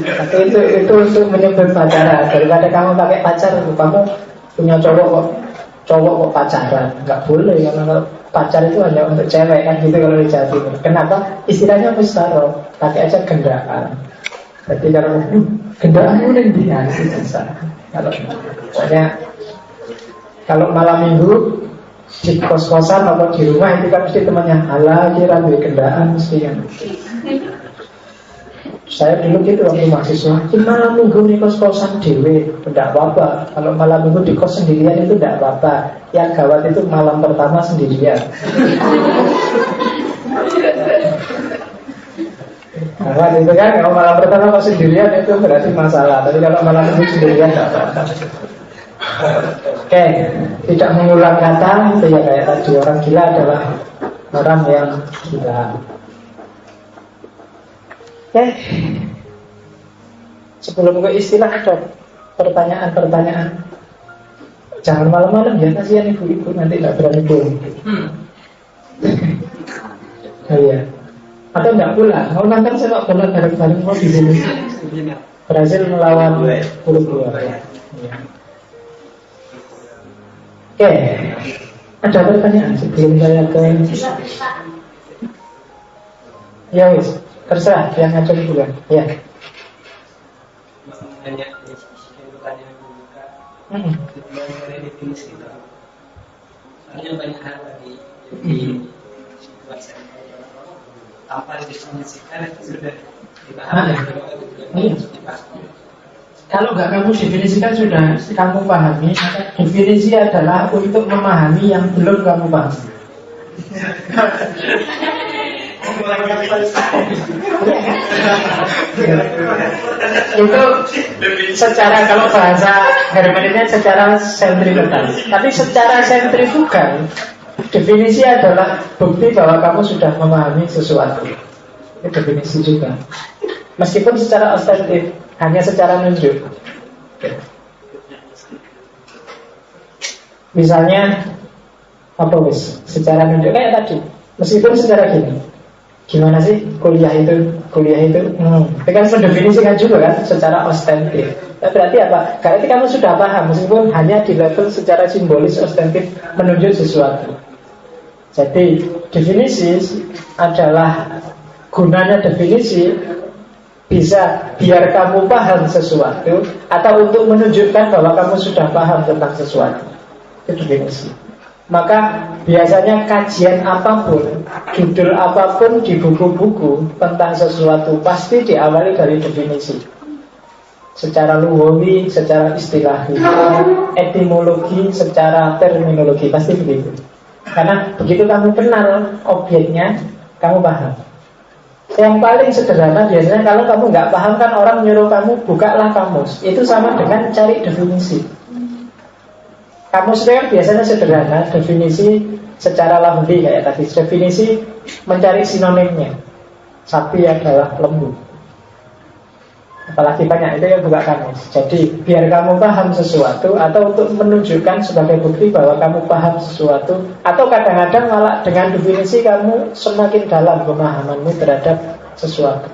Tapi itu untuk menyebut pacaran. Daripada kamu pakai pacar, kamu punya cowok kok pacaran, nggak boleh. Karena kalau pacar itu hanya untuk cewek kan gitu kalau di Jawa Timur. Kenapa? Istilahnya mustaro, pakai aja gendaan. Jadi kalau gendaan udah dia bisa. Kalau malam minggu di kos-kosan atau di rumah itu kan mesti temannya ala kira gue gendaan mesti yang. Saya dulu gitu waktu mahasiswa, malam minggu di kos-kosan dewe, tidak apa-apa. Kalau malam minggu di kos sendirian itu tidak apa-apa. Yang gawat itu malam pertama sendirian. Nah, itu kan kalau malam pertama kok sendirian itu berarti masalah. Tapi kalau malam itu sendirian tidak apa-apa. Oke, tidak mengulang kata itu ya kayak tadi, orang gila adalah orang yang gila. Oke, sebelum ke istilah ada pertanyaan-pertanyaan. Jangan malam-malam ya, kasihan ibu-ibu nanti nggak berani pulang. Oh iya. Atau nggak pulang, mau nonton sepak bola bareng-bareng mau di sini. Brasil melawan Uruguay. Ya. Oke, ada pertanyaan sebelum saya ke ya wis, terserah yang ngajak dulu ya. Soalnya banyak hal tadi jadi situasi tanpa didefinisikan itu sudah dipahami. Kalau nggak kamu definisikan sudah kamu pahami, definisi adalah untuk memahami yang belum kamu pahami. Itu secara, kalau bahasa hermeneutiknya secara sentrifugal. Tapi secara sentrifugal, definisi adalah bukti bahwa kamu sudah memahami sesuatu. Itu definisi juga. Meskipun secara ostentif, hanya secara nunjuk. Misalnya apa wis? Secara nunjuk kayak tadi. Meskipun secara gini, gimana sih kuliah itu? Itu kan mendefinisikan juga kan secara ostentif. Berarti apa? Berarti kamu sudah paham meskipun hanya di level secara simbolis ostentif menunjuk sesuatu. Jadi definisi adalah, gunanya definisi bisa biar kamu paham sesuatu atau untuk menunjukkan bahwa kamu sudah paham tentang sesuatu. Itu definisi. Maka biasanya kajian apapun, judul apapun di buku-buku tentang sesuatu pasti diawali dari definisi. Secara lugawi, secara istilahi, etimologi, secara terminologi, pasti begitu. Karena begitu kamu kenal objeknya, kamu paham. Yang paling sederhana biasanya kalau kamu nggak paham kan orang nyuruh kamu bukalah kamus. Itu sama dengan cari definisi. Kamus itu kan biasanya sederhana, definisi secara lafzi kayak tadi. Definisi mencari sinonimnya. Sapi adalah lembu. Apalagi banyak itu yang buka kamus. Jadi biar kamu paham sesuatu atau untuk menunjukkan sebagai bukti bahwa kamu paham sesuatu, atau kadang-kadang malah dengan definisi kamu semakin dalam pemahamanmu terhadap sesuatu.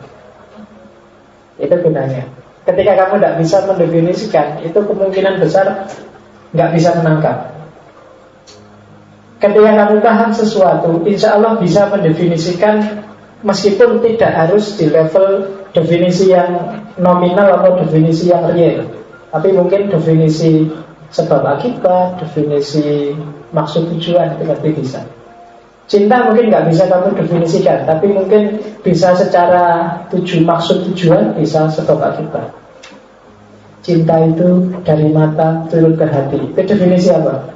Itu gunanya. Ketika kamu tidak bisa mendefinisikan, itu kemungkinan besar nggak bisa menangkap. Ketika kamu paham sesuatu, insya Allah bisa mendefinisikan, meskipun tidak harus di level definisi yang nominal atau definisi yang real, tapi mungkin definisi sebab akibat, definisi maksud tujuan, itu pasti bisa. Cinta mungkin nggak bisa kamu definisikan, tapi mungkin bisa secara maksud tujuan, bisa sebab akibat. Cinta itu dari mata turun ke hati. Itu definisi apa?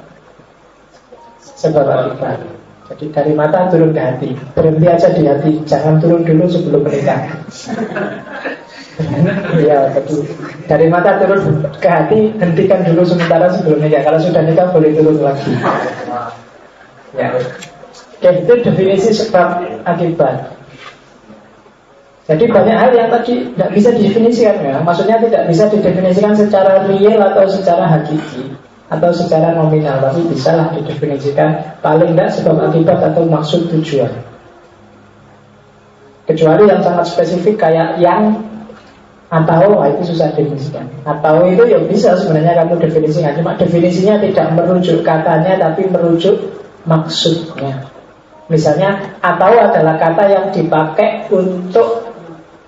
Sebab akibat. Jadi dari mata turun ke hati. Berhenti aja di hati, jangan turun dulu sebelum menikah. Ya, jadi dari mata turun ke hati, hentikan dulu sementara sebelum nikah. Kalau sudah nikah boleh turun lagi. Ya. Oke, itu definisi sebab akibat. Jadi banyak hal yang tadi tidak bisa didefinisikan ya. Maksudnya tidak bisa didefinisikan secara real atau secara hakiki atau secara nominal, tapi bisalah didefinisikan paling tidak sebab akibat atau maksud tujuan. Kecuali yang sangat spesifik kayak yang atau itu susah definisikan. Atau itu ya bisa sebenarnya kamu definisikan, cuma definisinya tidak merujuk katanya tapi merujuk maksudnya. Misalnya atau adalah kata yang dipakai untuk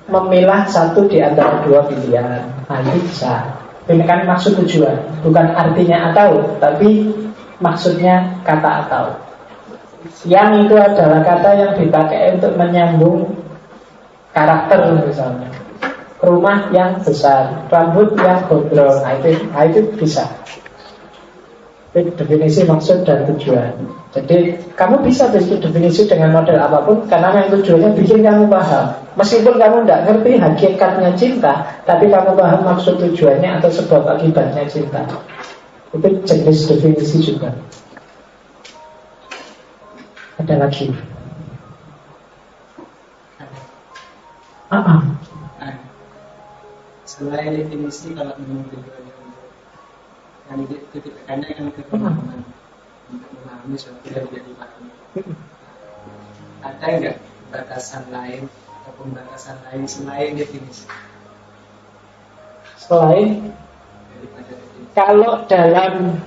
memilah satu di antara dua pilihan. Nah, itu bisa. Ini kan maksud tujuan, bukan artinya atau, tapi maksudnya kata atau. Yang itu adalah kata yang dipakai untuk menyambung karakter misalnya. Rumah yang besar, rambut yang gondrong. Nah, itu bisa. Itu definisi maksud dan tujuan. Jadi kamu bisa bikin definisi dengan model apapun karena yang tujuannya bikin kamu paham. Meskipun kamu tidak ngerti hakikatnya cinta, tapi kamu paham maksud tujuannya atau sebab akibatnya cinta. Itu jenis definisi juga. Ada lagi? Apa? Nah, selain definisi kalau memang tujuannya yang titik tekannya kan ke pemahaman, untuk memahami suatu yang tidak dipahami. Ada nggak batasan lain atau pembatasan lain selain definisi? Selain Daripada definisi. kalau dalam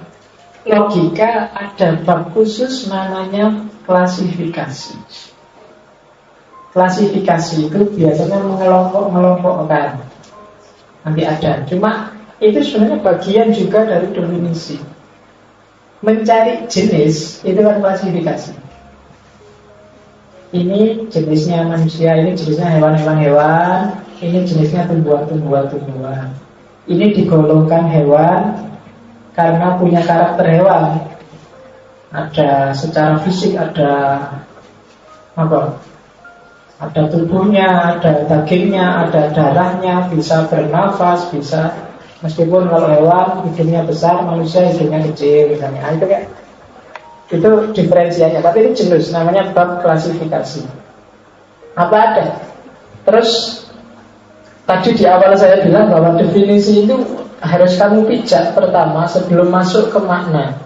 logika ada bab khusus namanya klasifikasi. Klasifikasi itu biasanya mengelompok-mengelompokkan. Nanti ada. Cuma itu sebenarnya bagian juga dari definisi. Mencari jenis itu kan klasifikasi. Ini jenisnya manusia, ini jenisnya hewan-hewan, ini jenisnya tumbuhan-tumbuhan. Ini digolongkan hewan karena punya karakter hewan. Ada secara fisik, ada apa? Ada tubuhnya, ada dagingnya, ada darahnya, bisa bernafas, bisa meskipun kalau hewan hidungnya besar, manusia hidungnya kecil misalnya. Nah, itu kayak itu diferensianya. Tapi ini jenis namanya bab klasifikasi. Apa ada? Terus tadi di awal saya bilang bahwa definisi itu harus kamu pijak pertama sebelum masuk ke makna.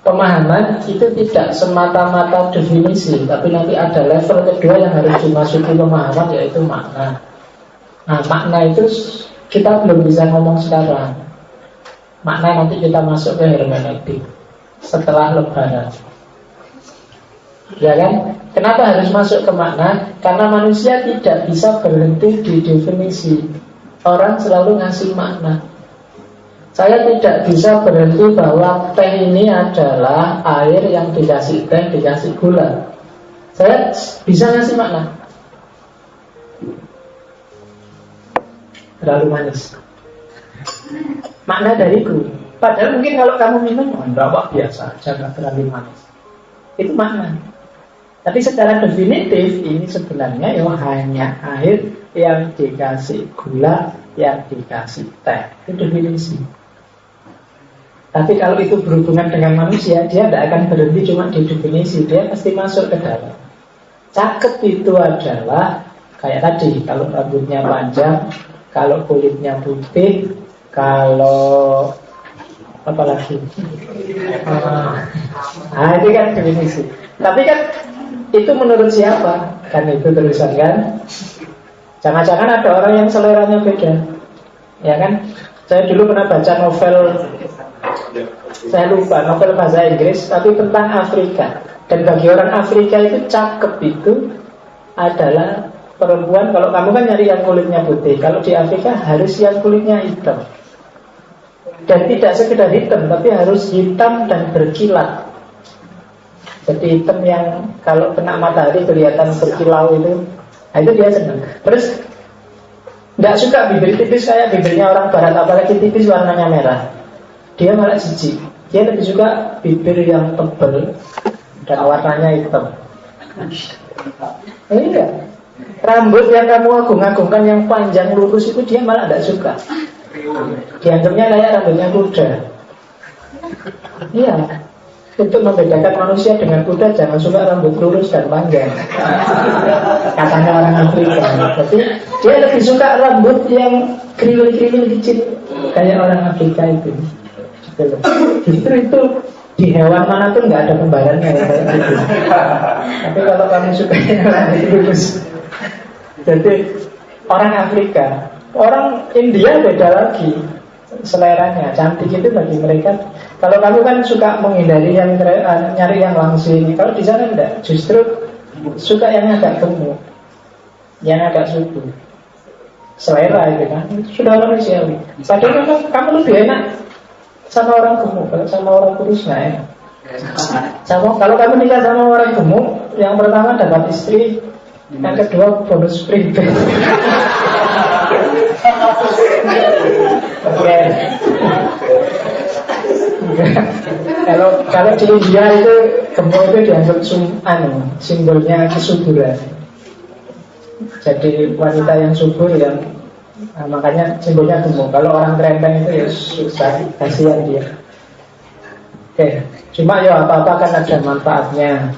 Pemahaman itu tidak semata-mata definisi, tapi nanti ada level kedua yang harus dimasuki pemahaman, yaitu makna. Nah, makna itu kita belum bisa ngomong sekarang. Makna nanti kita masuk ke hermeneutik setelah lebaran. Ya kan? Kenapa harus masuk ke makna? Karena manusia tidak bisa berhenti di definisi. Orang selalu ngasih makna. Saya tidak bisa berhenti bahwa teh ini adalah air yang dikasih teh, dikasih gula. Saya bisa ngasih makna. Terlalu manis. Makna dariku. Padahal mungkin kalau kamu minum, enggak biasa, jangan terlalu manis. Itu makna. Tapi secara definitif ini sebenarnya hanya air yang dikasih gula, yang dikasih teh. Itu definisi. Tapi kalau itu berhubungan dengan manusia, dia tidak akan berhenti cuma di definisi, dia pasti masuk ke dalam. Cakep itu adalah kayak tadi, kalau rambutnya panjang, kalau kulitnya putih, kalau apa lagi? Nah, itu kan definisi. Tapi kan itu menurut siapa? Kan itu tulisan kan? Jangan-jangan ada orang yang seleranya beda, ya kan? Saya dulu pernah baca novel, saya lupa, novel bahasa Inggris, tapi tentang Afrika. Dan bagi orang Afrika itu cakep itu adalah perempuan. Kalau kamu kan nyari yang kulitnya putih, kalau di Afrika harus yang kulitnya hitam. Dan tidak sekedar hitam, tapi harus hitam dan berkilat. Jadi hitam yang kalau kena matahari kelihatan berkilau itu. Nah, itu dia senang. Terus tidak suka bibir tipis kayak bibirnya orang barat, apalagi tipis warnanya merah. Dia malah jijik. Dia lebih suka bibir yang tebal dan warnanya hitam. Iya. Rambut yang kamu agung-agungkan yang panjang lurus itu dia malah tidak suka. Dianggapnya kayak rambutnya kuda. Iya. Untuk membedakan manusia dengan kuda, jangan suka rambut lurus dan panjang. Katanya orang Afrika. Jadi dia lebih suka rambut yang kriwil-kriwil kecil kayak orang Afrika itu. Justru itu di hewan mana pun nggak ada kembarannya kayak gitu. Tapi kalau kamu suka yang rambut lurus, jadi orang Afrika, orang India beda lagi seleranya. Cantik itu bagi mereka. Kalau kamu kan suka menghindari yang nyari yang langsing. Kalau di sana enggak, justru suka yang agak gemuk, yang agak subur. Selera itu kan sudah manusiawi. Padahal kamu lebih enak sama orang gemuk. Kalau sama orang kurus nggak enak. Kalau kamu nikah sama orang gemuk, yang pertama dapat istri, yang kedua bonus prepaid. Oke. Kalau di India itu Gemuk itu dianggap simbolnya kesuburan. Jadi wanita yang subur yang makanya simbolnya gemuk. Kalau orang krempeng itu ya susah, kasihan dia. Oke, cuma ya apa-apa kan ada manfaatnya.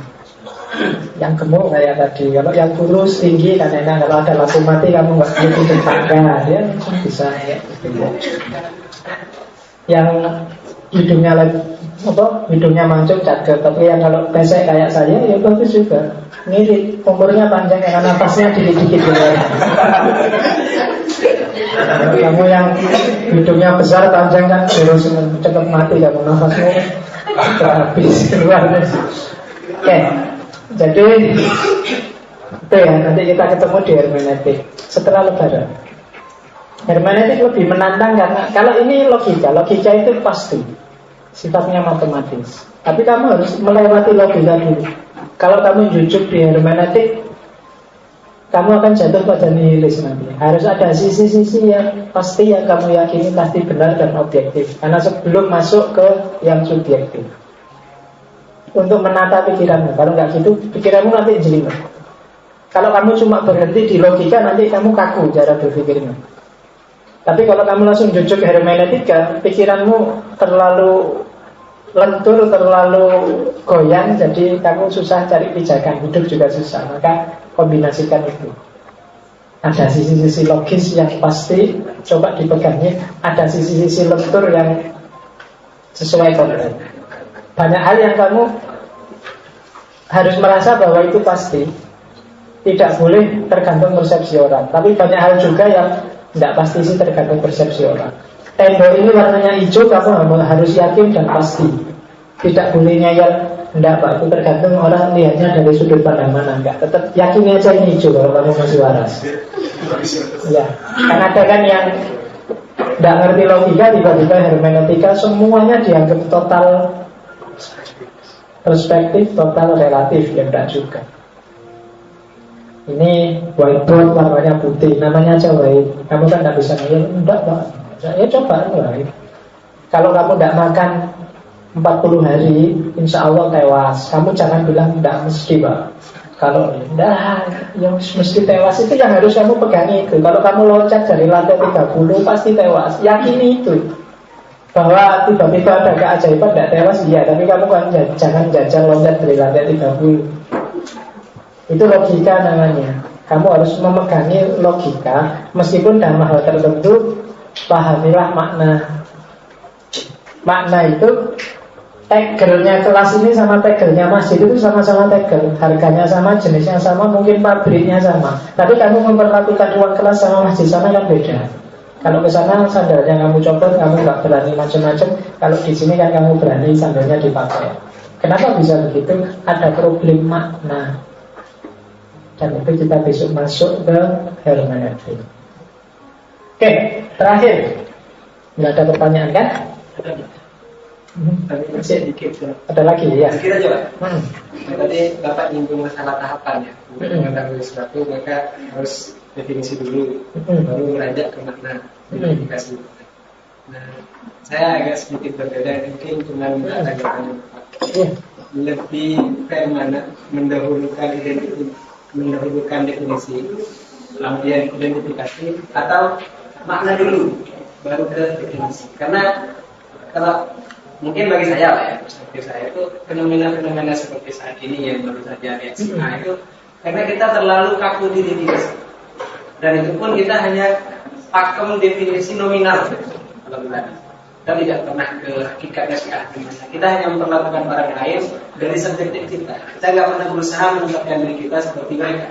Yang gemuk kayak tadi, kalau yang kurus tinggi kan enak. Kalau ada lampu mati kamu nggak perlu tutup tangga, ya bisa ya. Yang hidungnya mancung cakep, tapi yang kalau pesek kayak saya ya bagus juga, mirip, umurnya panjang karena nafasnya dikit-dikit gitu. Kamu yang hidungnya besar panjang kan terus cepat mati kamu, nafasmu habis keluar. Oke, jadi itu ya, nanti kita ketemu di hermeneutik setelah lebaran. Hermeneutik lebih menantang karena kalau ini logika itu pasti sifatnya matematis. Tapi kamu harus melewati logika dulu. Kalau kamu jujuk di hermeneutik, kamu akan jatuh pada nihilis nanti. Harus ada sisi-sisi yang pasti yang kamu yakini pasti benar dan objektif. Karena sebelum masuk ke yang subjektif, untuk menata pikiranmu. Kalau nggak gitu, pikiranmu nanti jelimet. Kalau kamu cuma berhenti di logika, nanti kamu kaku cara berpikirnya. Tapi kalau kamu langsung jujuk hermeneutika, pikiranmu terlalu lentur, terlalu goyang, jadi kamu susah cari pijakan, hidup juga susah. Maka kombinasikan itu. Ada sisi-sisi logis yang pasti, coba dipegangnya. Ada sisi-sisi lentur yang sesuai konteks. Banyak hal yang kamu harus merasa bahwa itu pasti. Tidak boleh tergantung persepsi orang. Tapi banyak hal juga yang tidak pasti sih, tergantung persepsi orang. Tembok ini warnanya hijau, kamu harus yakin dan pasti. Tidak boleh ngeyel, enggak Pak, itu tergantung orang lihatnya dari sudut pandang mana. Enggak, tetap yakin aja ini hijau kalau kamu masih waras. Ya, kan ada kan yang tidak ngerti logika, tiba-tiba hermeneutika semuanya dianggap total perspektif, total relatif, ya enggak juga. Ini whiteboard warnanya putih, namanya aja white. Kamu kan tidak bisa ngeyel, enggak Pak. Ya coba white. Kalau kamu tidak makan 40 hari, insya Allah tewas. Kamu jangan bilang tidak mesti Pak. Kalau yang mesti tewas itu yang harus kamu pegangi itu. Kalau kamu loncat dari lantai 30 pasti tewas. Yakini itu. Bahwa tiba-tiba ada keajaiban tidak tewas, iya. Tapi kamu kan jangan jajal loncat dari lantai 30. Itu logika namanya. Kamu harus memegangi logika. Meskipun dalam hal tertentu, pahamilah makna. Makna itu, tegelnya kelas ini sama tegelnya masjid itu sama-sama tegel. Harganya sama, jenisnya sama, mungkin pabriknya sama. Tapi kamu memperlakukan uang kelas sama masjid sama kan beda. Kalau ke sana sandalnya kamu copot, kamu nggak berani macam-macam. Kalau di sini kan kamu berani sandalnya dipakai. Kenapa bisa begitu? Ada problem makna. Dan itu kita besok masuk ke hermeneutik. Oke, terakhir. Nggak ada pertanyaan kan? Tapi masih sedikit ya. Ada lagi ya? Sedikit aja Pak. Tadi Bapak nyinggung masalah tahapan ya. Untuk mengetahui sesuatu maka harus definisi dulu, baru beranjak ke makna identifikasi. Nah, saya agak sedikit berbeda, mungkin cuma minta tanggapannya Bapak. Lebih kayak mana mendahulukan definisi, kemudian identifikasi, atau makna dulu baru ke definisi. Karena kalau mungkin bagi saya lah ya, seperti saya itu fenomena-fenomena seperti saat ini yang baru saja reaksi itu karena kita terlalu kaku di definisi, dan itu pun kita hanya pakem definisi nominal. Kalau kita tidak pernah ke hakikatnya sekarang, kita hanya memperlakukan orang lain dari subjektif kita. Kita nggak pernah berusaha menetapkan diri kita seperti mereka.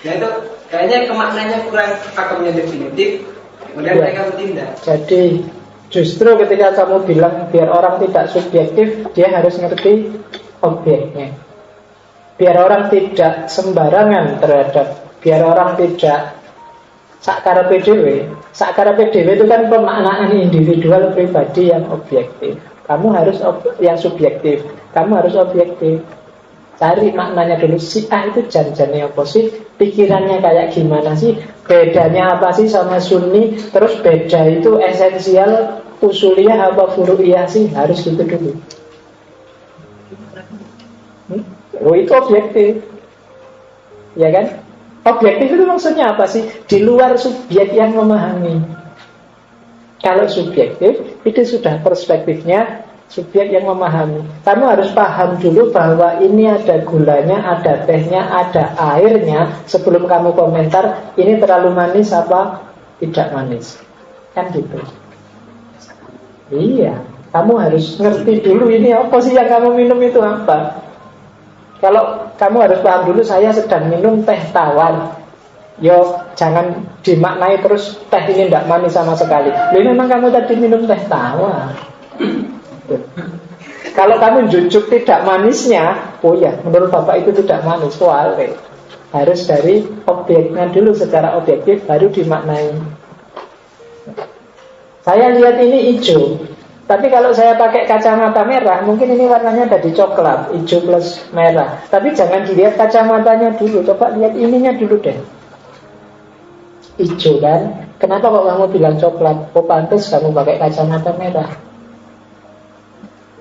Nah itu kayaknya kemaknanya kurang pakemnya definitif, kemudian mereka bertindak. Jadi justru ketika kamu bilang biar orang tidak subjektif, dia harus ngerti objeknya. Biar orang tidak sembarangan terhadap, biar orang tidak sakkarepe dhewe. Sakkarepe dhewe itu kan pemaknaan individual pribadi yang objektif. Kamu harus yang subjektif. Kamu harus objektif. Cari maknanya dulu. Si A itu janjane apa sih? Pikirannya kayak gimana sih? Bedanya apa sih sama Sunni? Terus beda itu esensial usuliyah apa furu'iyah sih? Harus gitu dulu. Oh, itu objektif. Ya kan? Objektif itu maksudnya apa sih? Di luar subjek yang memahami. Kalau subjektif, itu sudah perspektifnya subjek yang memahami. Kamu harus paham dulu bahwa ini ada gulanya, ada tehnya, ada airnya, sebelum kamu komentar ini terlalu manis apa tidak manis. Kan gitu. Iya, kamu harus ngerti dulu ini apa sih yang kamu minum itu apa. Kalau kamu harus paham dulu, saya sedang minum teh tawar. Yo, jangan dimaknai terus teh ini tidak manis sama sekali. Ini memang kamu tadi minum teh tawar. Kalau kamu jujuk tidak manisnya, oh ya, menurut Bapak itu tidak manis. Wale. Harus dari objeknya dulu secara objektif, baru dimaknai. Saya lihat ini hijau, tapi kalau saya pakai kacamata merah, mungkin ini warnanya ada di coklat, hijau plus merah. Tapi jangan dilihat kacamatanya dulu, coba lihat ininya dulu deh. Hijau kan? Kenapa kok kamu bilang coklat? Oh pantas kamu pakai kacamata merah.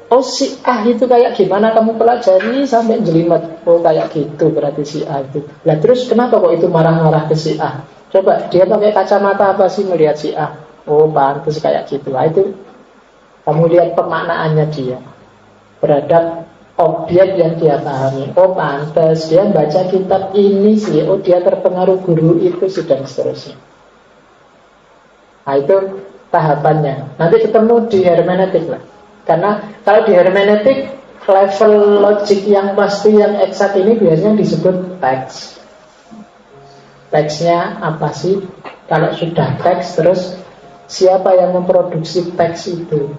Oh si A itu kayak gimana kamu pelajari sampai jelimet. Oh kayak gitu berarti si A itu. Lah terus kenapa kok itu marah-marah ke si A? Coba dia pakai kacamata apa sih melihat si A? Oh pantas kayak gitu. Nah, itu kamu lihat pemaknaannya dia terhadap objek yang dia pahami. Oh pantas dia baca kitab ini sih. Oh dia terpengaruh guru itu dan seterusnya. Nah itu tahapannya. Nanti ketemu di hermeneutik lah. Karena kalau di hermeneutik level logik yang pasti yang eksak ini biasanya disebut teks. Teksnya apa sih? Kalau sudah teks terus siapa yang memproduksi teks itu?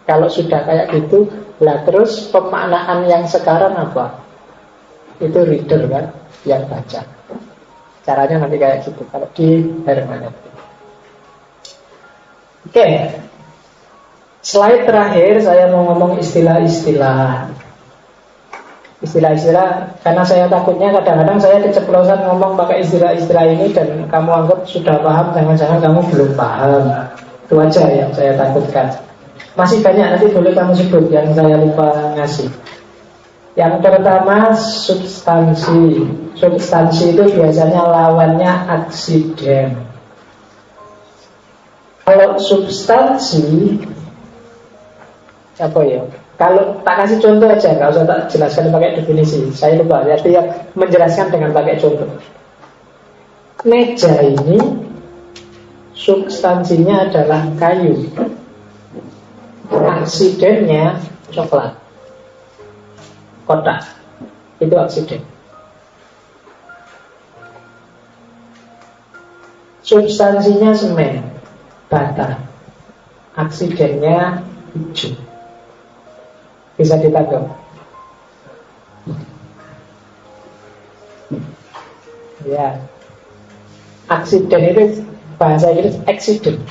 Kalau sudah kayak gitu, lah terus pemaknaan yang sekarang apa? Itu reader kan yang baca. Caranya nanti kayak gitu kalau di hermeneutik. Oke. Slide terakhir saya mau ngomong istilah-istilah. Istilah-istilah, karena saya takutnya kadang-kadang saya keceplosan ngomong pakai istilah-istilah ini dan kamu anggap sudah paham, jangan-jangan kamu belum paham. Itu aja yang saya takutkan. Masih banyak, nanti boleh kamu sebut yang saya lupa ngasih. Yang pertama substansi. Substansi itu biasanya lawannya aksiden. Kalau substansi apa ya? Kalau tak kasih contoh aja, nggak usah tak jelaskan pakai definisi. Saya lupa. Jadi yang menjelaskan dengan pakai contoh. Meja ini substansinya adalah kayu. Aksidennya coklat, kotak. Itu aksiden. Substansinya semen, bata. Aksidennya hijau. Bisa ditangkap? Ya. Aksiden itu bahasa Inggris accident.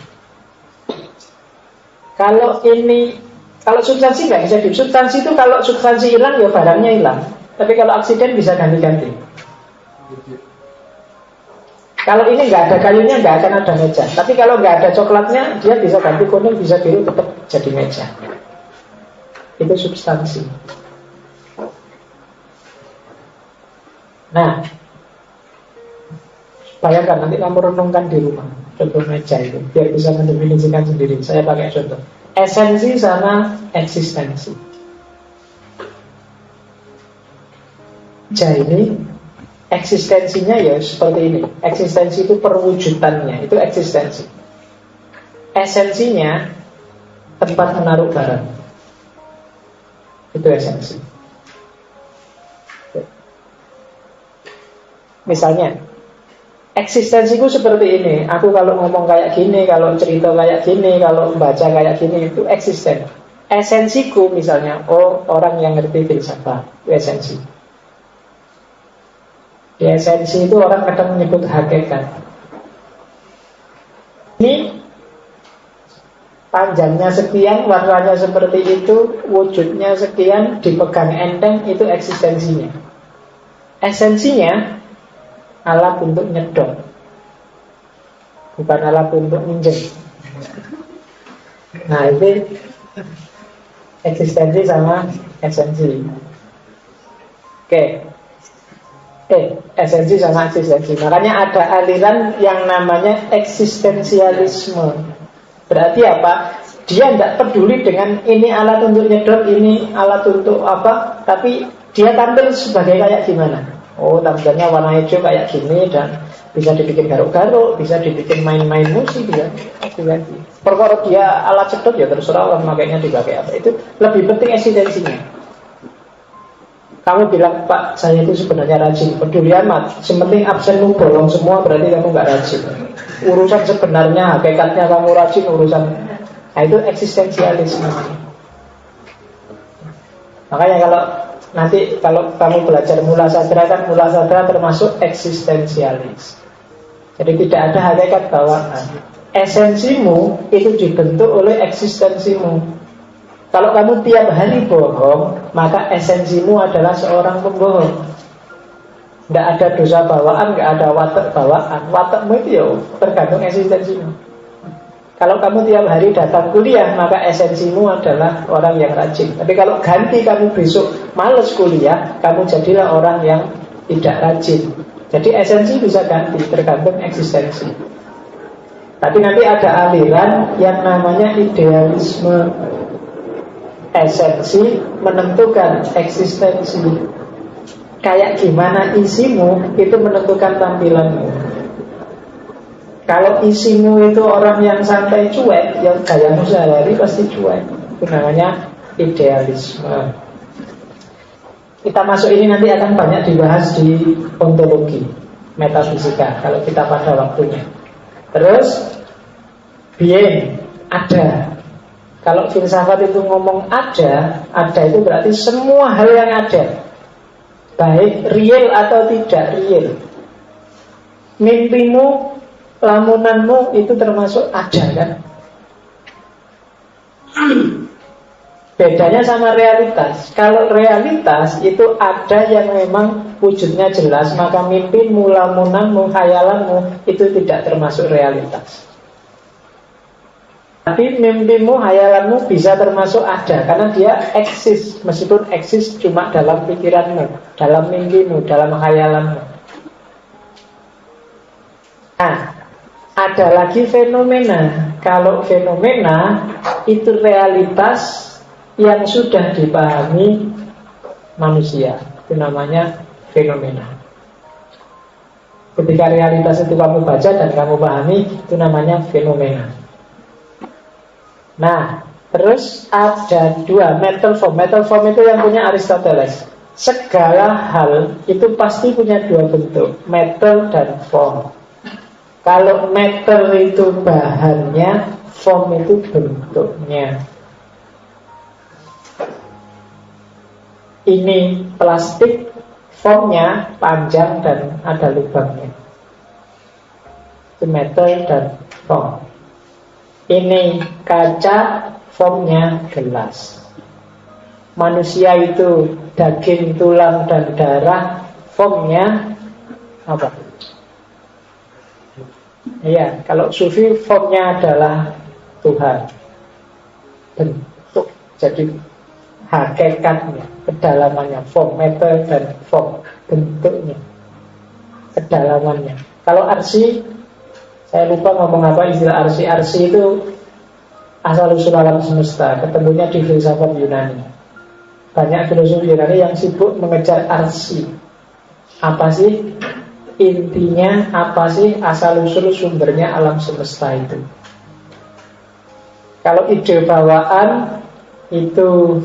Kalau ini, kalau substansi nggak bisa di substansi itu kalau substansi hilang ya barangnya hilang. Tapi kalau aksiden bisa ganti-ganti. Kalau ini nggak ada kayunya nggak akan ada meja. Tapi kalau nggak ada coklatnya dia bisa ganti kuning, bisa biru, tetap jadi meja. Itu substansi. Nah, bayangkan nanti kamu renungkan di rumah contoh meja itu, biar bisa mendefinisikan sendiri. Saya pakai contoh esensi sama eksistensi. Meja ini eksistensinya ya seperti ini. Eksistensi itu perwujudannya, itu eksistensi. Esensinya tempat menaruh barang. Itu esensi. Misalnya eksistensiku seperti ini. Aku kalau ngomong kayak gini, kalau cerita kayak gini, kalau baca kayak gini, itu eksisten. Esensiku misalnya, oh orang yang ngerti filsafat, itu esensi. Di esensi itu orang kadang menyebut hakikat. Ini panjangnya sekian, warnanya seperti itu, wujudnya sekian, dipegang enteng, itu eksistensinya. Esensinya alat untuk nyedot, bukan alat untuk minjem. Nah itu eksistensi sama esensi. Oke. Esensi sama eksistensi. Makanya ada aliran yang namanya eksistensialisme. Berarti apa? Dia tidak peduli dengan ini alat untuk nyedot, ini alat untuk apa, tapi dia tampil sebagai kayak gimana. Oh, tampilannya warna hijau kayak gini, dan bisa dibikin garuk-garuk, bisa dibikin main-main musik, ya. Perkara dia alat sedot, ya terserah orang makainya dipakai apa. Itu lebih penting eksistensinya. Kamu bilang, Pak, saya itu sebenarnya rajin. Peduli amat. Sementing absenmu bolong semua, berarti kamu nggak rajin. Urusan sebenarnya, hakikatnya kamu rajin, urusan. Nah, itu eksistensialisme. Makanya kalau kamu belajar mula sadra, kan mula sadra termasuk eksistensialis. Jadi tidak ada hakikat bawaan. Esensimu itu dibentuk oleh eksistensimu. Kalau kamu tiap hari bohong, maka esensimu adalah seorang pembohong. Tidak ada dosa bawaan, tidak ada watak bawaan. Watakmu itu ya tergantung eksistensimu. Kalau kamu tiap hari datang kuliah, maka esensimu adalah orang yang rajin. Tapi kalau ganti kamu besok males kuliah, kamu jadilah orang yang tidak rajin. Jadi esensi bisa ganti, tergantung eksistensi. Tapi nanti ada aliran yang namanya idealisme. Esensi menentukan eksistensi. Kayak gimana isimu, itu menentukan tampilanmu. Kalau isimu itu orang yang santai cuek, yang gayamu sehari pasti cuek. Itu namanya idealisme. Kita masuk ini nanti akan banyak dibahas di ontologi, metafisika, kalau kita pada waktunya. Terus being, ada. Kalau filsafat itu ngomong ada itu berarti semua hal yang ada, baik real atau tidak real. Mimpimu, lamunanmu itu termasuk ada, kan? Bedanya sama realitas. Kalau realitas itu ada yang memang wujudnya jelas, maka mimpimu, lamunanmu, khayalanmu itu tidak termasuk realitas. Tapi mimpimu, hayalanmu bisa termasuk ada, karena dia eksis. Meskipun eksis cuma dalam pikiranmu, dalam mimpimu, dalam hayalanmu. Nah, ada lagi fenomena. Kalau fenomena itu realitas yang sudah dipahami manusia. Itu namanya fenomena. Ketika realitas itu kamu baca dan kamu pahami, itu namanya fenomena. Nah, terus ada dua, metal form. Metal form itu yang punya Aristoteles. Segala hal itu pasti punya dua bentuk, metal dan form. Kalau metal itu bahannya, form itu bentuknya. Ini plastik, formnya panjang dan ada lubangnya. Itu metal dan form. Ini kaca, formnya gelas. Manusia itu daging, tulang, dan darah, formnya apa? Iya, kalau sufi formnya adalah Tuhan. Bentuk, jadi hakikatnya, kedalamannya, form, metal dan form, bentuknya, kedalamannya. Kalau arsi, saya lupa ngomong apa istilah arsi. Arsi itu asal-usul alam semesta, ketemunya di filsafat Yunani. Banyak filosof Yunani yang sibuk mengejar arsi. Apa sih intinya, apa sih asal-usul sumbernya alam semesta itu. Kalau ide bawaan itu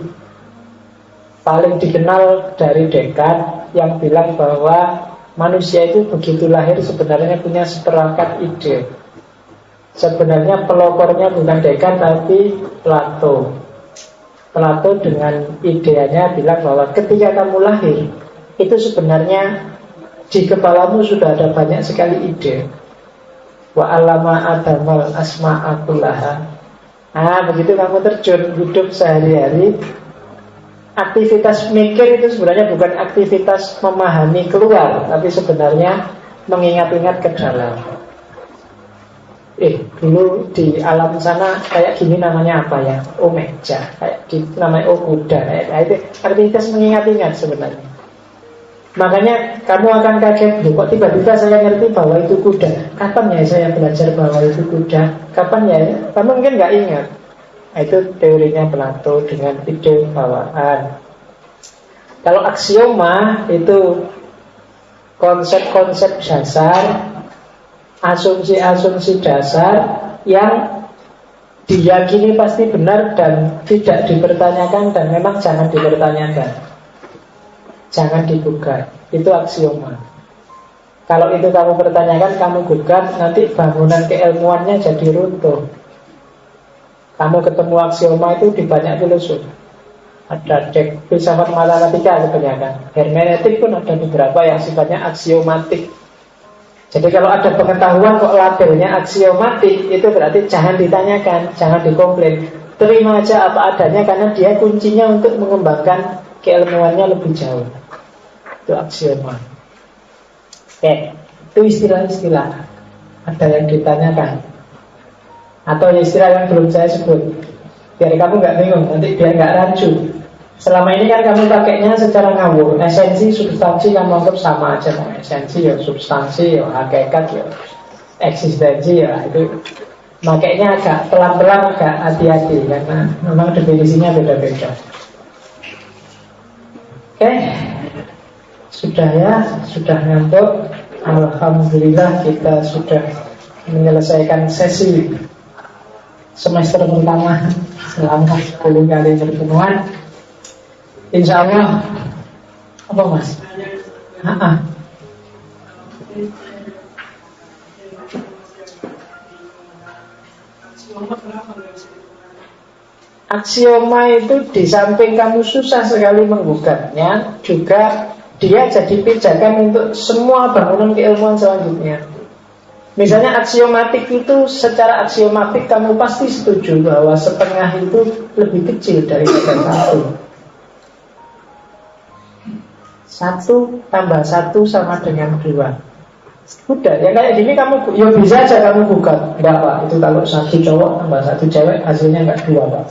paling dikenal dari Descartes, yang bilang bahwa manusia itu begitu lahir sebenarnya punya seperangkat ide. Sebenarnya pelopornya bukan Descartes tapi Plato. Plato dengan ideanya bilang bahwa ketika kamu lahir, itu sebenarnya di kepalamu sudah ada banyak sekali ide. Wa alama adamal asma'a kullaha. Nah, begitu kamu terjun hidup sehari-hari, aktivitas mikir itu sebenarnya bukan aktivitas memahami keluar, tapi sebenarnya mengingat-ingat ke dalam. Dulu di alam sana kayak gini namanya apa ya? Oh, meja. Kayak di namanya kuda. Itu aktivitas mengingat-ingat sebenarnya. Makanya kamu akan kaget, loh, kok tiba-tiba saya ngerti bahwa itu kuda. Kapan ya saya belajar bahwa itu kuda? Kapan ya? Kamu mungkin nggak ingat. Nah, itu teorinya Plato dengan ide bawaan. Kalau aksioma itu konsep-konsep dasar, asumsi-asumsi dasar yang diyakini pasti benar dan tidak dipertanyakan, dan memang jangan dipertanyakan, jangan digugat. Itu aksioma. Kalau itu kamu pertanyakan, kamu gugat, nanti bangunan keilmuannya jadi runtuh. Kamu ketemu aksioma itu di banyak filosof. Ada filsafat matematika kebanyakan, hermeneutik pun ada beberapa yang sifatnya aksiomatik. Jadi kalau ada pengetahuan kok labelnya aksiomatik, itu berarti jangan ditanyakan, jangan dikomplain. Terima aja apa adanya, karena dia kuncinya untuk mengembangkan keilmuannya lebih jauh. Itu aksioma. Oke, itu istilah-istilah. Ada yang ditanyakan, atau istilah yang belum saya sebut, biar kamu nggak bingung, nanti biar nggak rancu. Selama ini kan kamu pakainya secara ngawur. Esensi, substansi kamu anggap sama aja. Esensi ya substansi ya hakikat ya eksistensi ya. Itu makanya agak pelan-pelan, agak hati-hati, karena memang definisinya beda-beda. Oke, sudah ya, sudah ngantuk. Alhamdulillah kita sudah menyelesaikan sesi semester pertama selama 10 kali pertemuan. Insya Allah. Apa mas? Aksioma itu di samping kamu susah sekali menggugatnya, juga dia jadi pijakan untuk semua bangunan keilmuan selanjutnya. Misalnya aksiomatik itu, secara aksiomatik kamu pasti setuju bahwa setengah itu lebih kecil daripada satu. 1 tambah 1 sama dengan 2. Udah, ya kayak gini kamu, ya bisa aja kamu gugat. Enggak pak, itu kalau 1 cowok tambah 1 cewek hasilnya enggak 2 pak.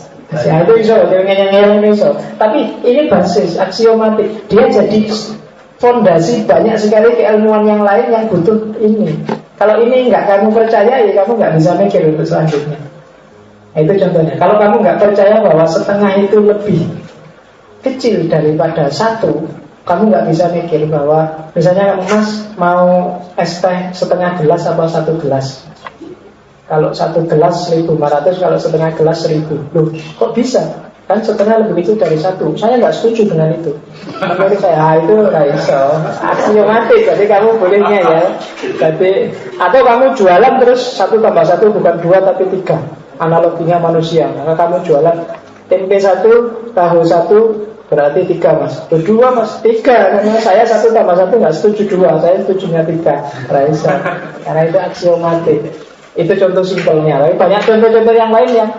Ya itu iso, yang iso. Tapi ini basis aksiomatik. Dia jadi fondasi banyak sekali keilmuan yang lain yang butuh ini. Kalau ini enggak kamu percaya, ya kamu enggak bisa mikir untuk selanjutnya. Nah, itu contohnya. Kalau kamu enggak percaya bahwa setengah itu lebih kecil daripada 1, kamu nggak bisa mikir bahwa misalnya kamu mas mau es teh setengah gelas apa 1 gelas. Kalau 1 gelas 1.500, kalau setengah gelas 1.000. Loh, kok bisa? Kan setengah lebih kecil dari 1. Saya nggak setuju dengan itu. Menurut saya itu nggak bisa. Aksiomatik, jadi kamu bolehnya ya. Jadi atau kamu jualan terus 1 tambah 1 bukan 2 tapi 3. Analoginya manusia. Maka kamu jualan tempe 1, tahu 1. Berarti 3 mas, 2 mas, 3. Karena saya 1 tambah 1 nggak setuju 2, saya setujunya 3. Raisa, karena itu aksiomatik. Itu contoh simpelnya. Tapi banyak contoh-contoh yang lain yang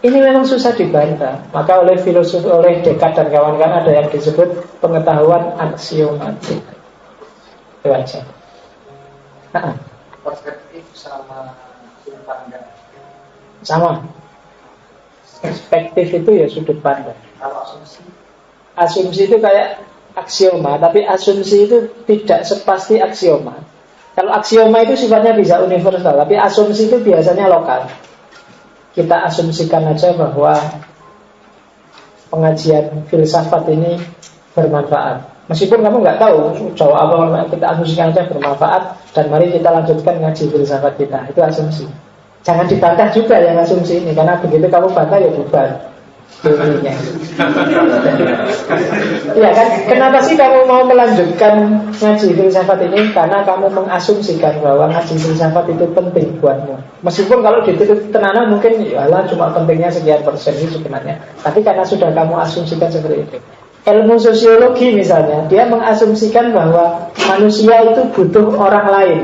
ini memang susah dibantah. Maka oleh filosof, oleh Descartes dan kawan-kawan ada yang disebut pengetahuan aksiomatik. Itu aja. Perspektif sama sudut pandang. Sama. Perspektif itu ya sudut pandang. Kalau asumsi, asumsi itu kayak aksioma, tapi asumsi itu tidak sepasti aksioma. Kalau aksioma itu sifatnya bisa universal, tapi asumsi itu biasanya lokal. Kita asumsikan aja bahwa pengajian filsafat ini bermanfaat. Meskipun kamu nggak tahu jawab apa, kita asumsikan aja bermanfaat, dan mari kita lanjutkan ngaji filsafat kita. Itu asumsi. Jangan dibantah juga yang asumsi ini, karena begitu kamu bantah ya bubar teorinya. Ya kan, kenapa sih kamu mau melanjutkan ngaji filsafat ini? Karena kamu mengasumsikan bahwa ngaji filsafat itu penting buatmu. Meskipun kalau ditutup tenanan mungkin yalah cuma pentingnya sekian persen itu sebenarnya. Tapi karena sudah kamu asumsikan seperti itu. Ilmu sosiologi misalnya, dia mengasumsikan bahwa manusia itu butuh orang lain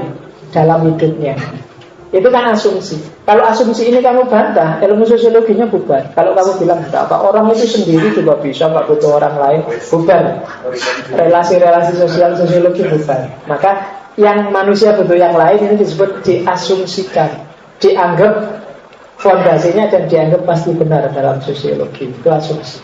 dalam hidupnya. Itu kan asumsi. Kalau asumsi ini kamu bantah, ilmu sosiologinya bubar. Kalau kamu bilang enggak, apa orang itu sendiri juga bisa, nggak butuh orang lain, bubar. Relasi-relasi sosial sosiologi bubar. Maka yang manusia butuh yang lain ini disebut diasumsikan, dianggap fondasinya dan dianggap pasti benar dalam sosiologi. Itu asumsi.